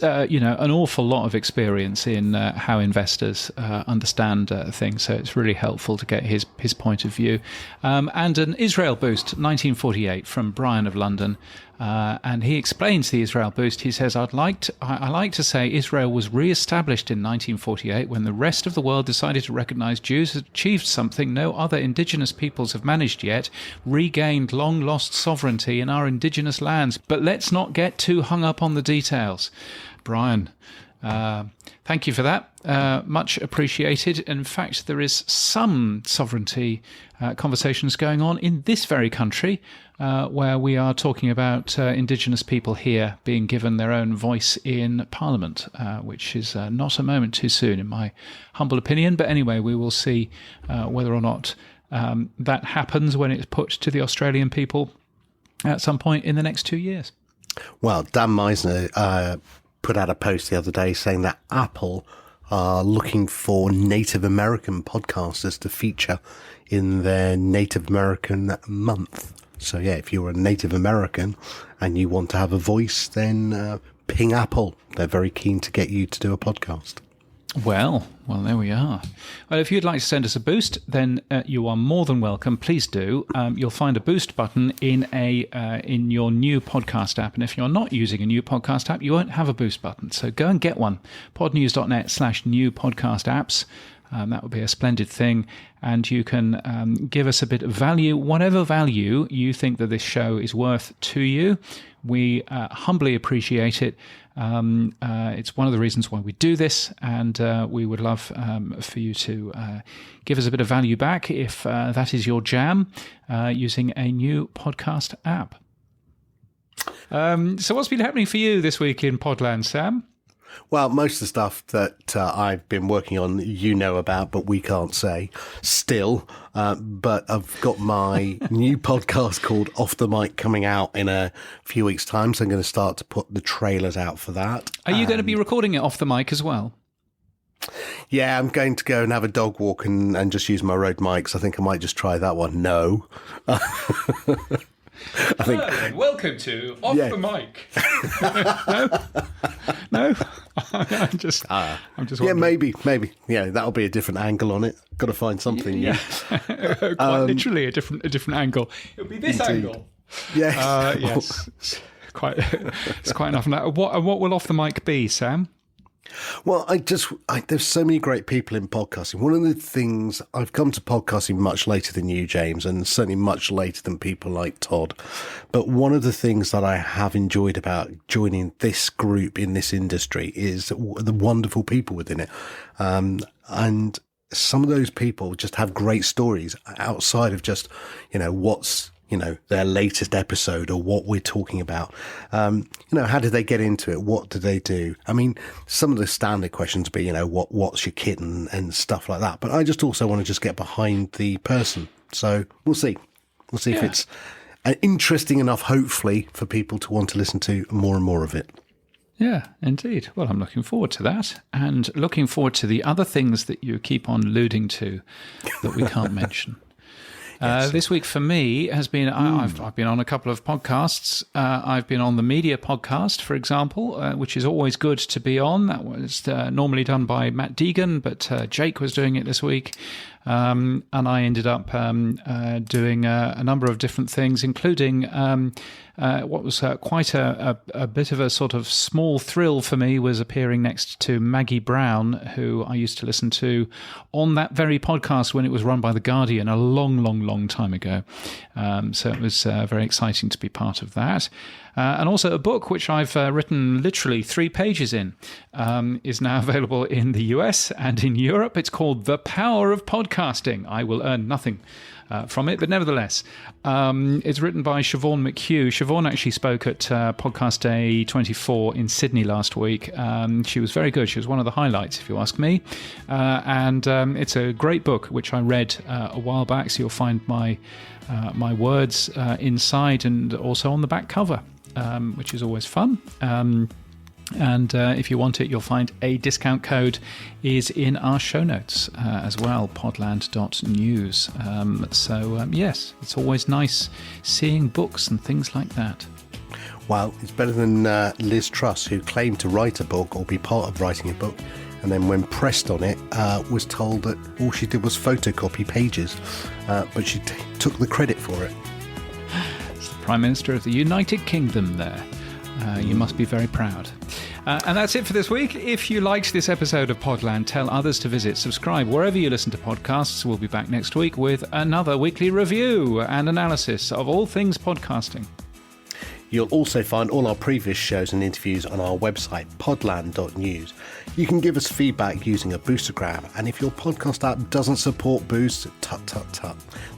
an awful lot of experience in how investors understand things. So it's really helpful to get his point of view. And an Israel boost, 1948, from Brian of London. And he explains the Israel boost. He says, I like to say Israel was re-established in 1948 when the rest of the world decided to recognize Jews had achieved something no other indigenous peoples have managed yet, regained long-lost sovereignty in our indigenous lands. But let's not get too hung up on the details. Brian, thank you for that. Much appreciated. In fact, there is some sovereignty conversations going on in this very country where we are talking about indigenous people here being given their own voice in Parliament, which is not a moment too soon, in my humble opinion. But anyway, we will see whether or not that happens when it's put to the Australian people at some point in the next 2 years. Well, Dan Meisner put out a post the other day saying that Apple are looking for Native American podcasters to feature in their Native American month. So yeah, if you're a Native American and you want to have a voice, then ping Apple. They're very keen to get you to do a podcast. Well, there we are. Well, if you'd like to send us a boost, then you are more than welcome. Please do. You'll find a boost button in your new podcast app. And if you're not using a new podcast app, you won't have a boost button. So go and get one. podnews.net/new podcast apps. That would be a splendid thing. And you can give us a bit of value, whatever value you think that this show is worth to you. We humbly appreciate it. It's one of the reasons why we do this, and we would love for you to give us a bit of value back if that is your jam, using a new podcast app. So what's been happening for you this week in Podland, Sam? Well, most of the stuff that I've been working on, you know about, but we can't say still. But I've got my new podcast called Off the Mic coming out in a few weeks' time. So I'm going to start to put the trailers out for that. Are you going to be recording it off the mic as well? Yeah, I'm going to go and have a dog walk and just use my Rode mics. I think I might just try that one. No. I think. Welcome to Off the Mic. No. I'm just Yeah, maybe. Yeah, that'll be a different angle on it. Got to find something. Yeah, quite literally a different angle. It'll be this angle. Yes. Yes. It's quite enough now. What will Off the Mic be, Sam? Well, there's so many great people in podcasting. One of the things, I've come to podcasting much later than you, James, and certainly much later than people like Todd. But one of the things that I have enjoyed about joining this group in this industry is the wonderful people within it. And some of those people just have great stories outside of just, what's, their latest episode or what we're talking about. How did they get into it? What did they do? I mean, some of the standard questions be, what's your kit and stuff like that. But I just also want to just get behind the person. So we'll see. We'll see if it's interesting enough, hopefully, for people to want to listen to more and more of it. Yeah, indeed. Well, I'm looking forward to that, and looking forward to the other things that you keep on alluding to that we can't mention. Yes. This week for me has been, I've been on a couple of podcasts. I've been on the Media Podcast, for example, which is always good to be on. That was normally done by Matt Deegan, but Jake was doing it this week. And I ended up doing a number of different things, including what was quite a bit of a sort of small thrill for me was appearing next to Maggie Brown, who I used to listen to on that very podcast when it was run by The Guardian a long time ago. So it was very exciting to be part of that. And also a book which I've written literally 3 pages in is now available in the US and in Europe. It's called The Power of Podcasting. I will earn nothing from it, but nevertheless, it's written by Siobhan McHugh. Siobhan actually spoke at Podcast.ai 24 in Sydney last week. She was very good. She was one of the highlights, if you ask me. And it's a great book, which I read a while back, so you'll find my words inside and also on the back cover. Which is always fun. And if you want it, you'll find a discount code is in our show notes as well, podland.news. Yes, it's always nice seeing books and things like that. Well, it's better than Liz Truss, who claimed to write a book or be part of writing a book, and then when pressed on it, was told that all she did was photocopy pages, but she took the credit for it. Prime Minister of the United Kingdom there. You must be very proud. And that's it for this week. If you liked this episode of Podland, tell others to visit, subscribe wherever you listen to podcasts. We'll be back next week with another weekly review and analysis of all things podcasting. You'll also find all our previous shows and interviews on our website, podland.news. You can give us feedback using a boostergram, and if your podcast app doesn't support Boost, tut,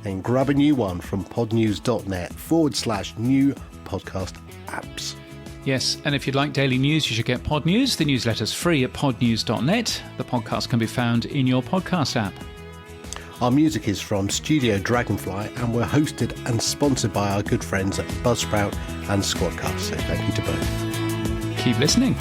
then grab a new one from podnews.net/new podcast apps. Yes, and if you'd like daily news, you should get Pod News. The newsletter's free at podnews.net. The podcast can be found in your podcast app. Our music is from Studio Dragonfly, and we're hosted and sponsored by our good friends at Buzzsprout and Squadcast, so thank you to both. Keep listening.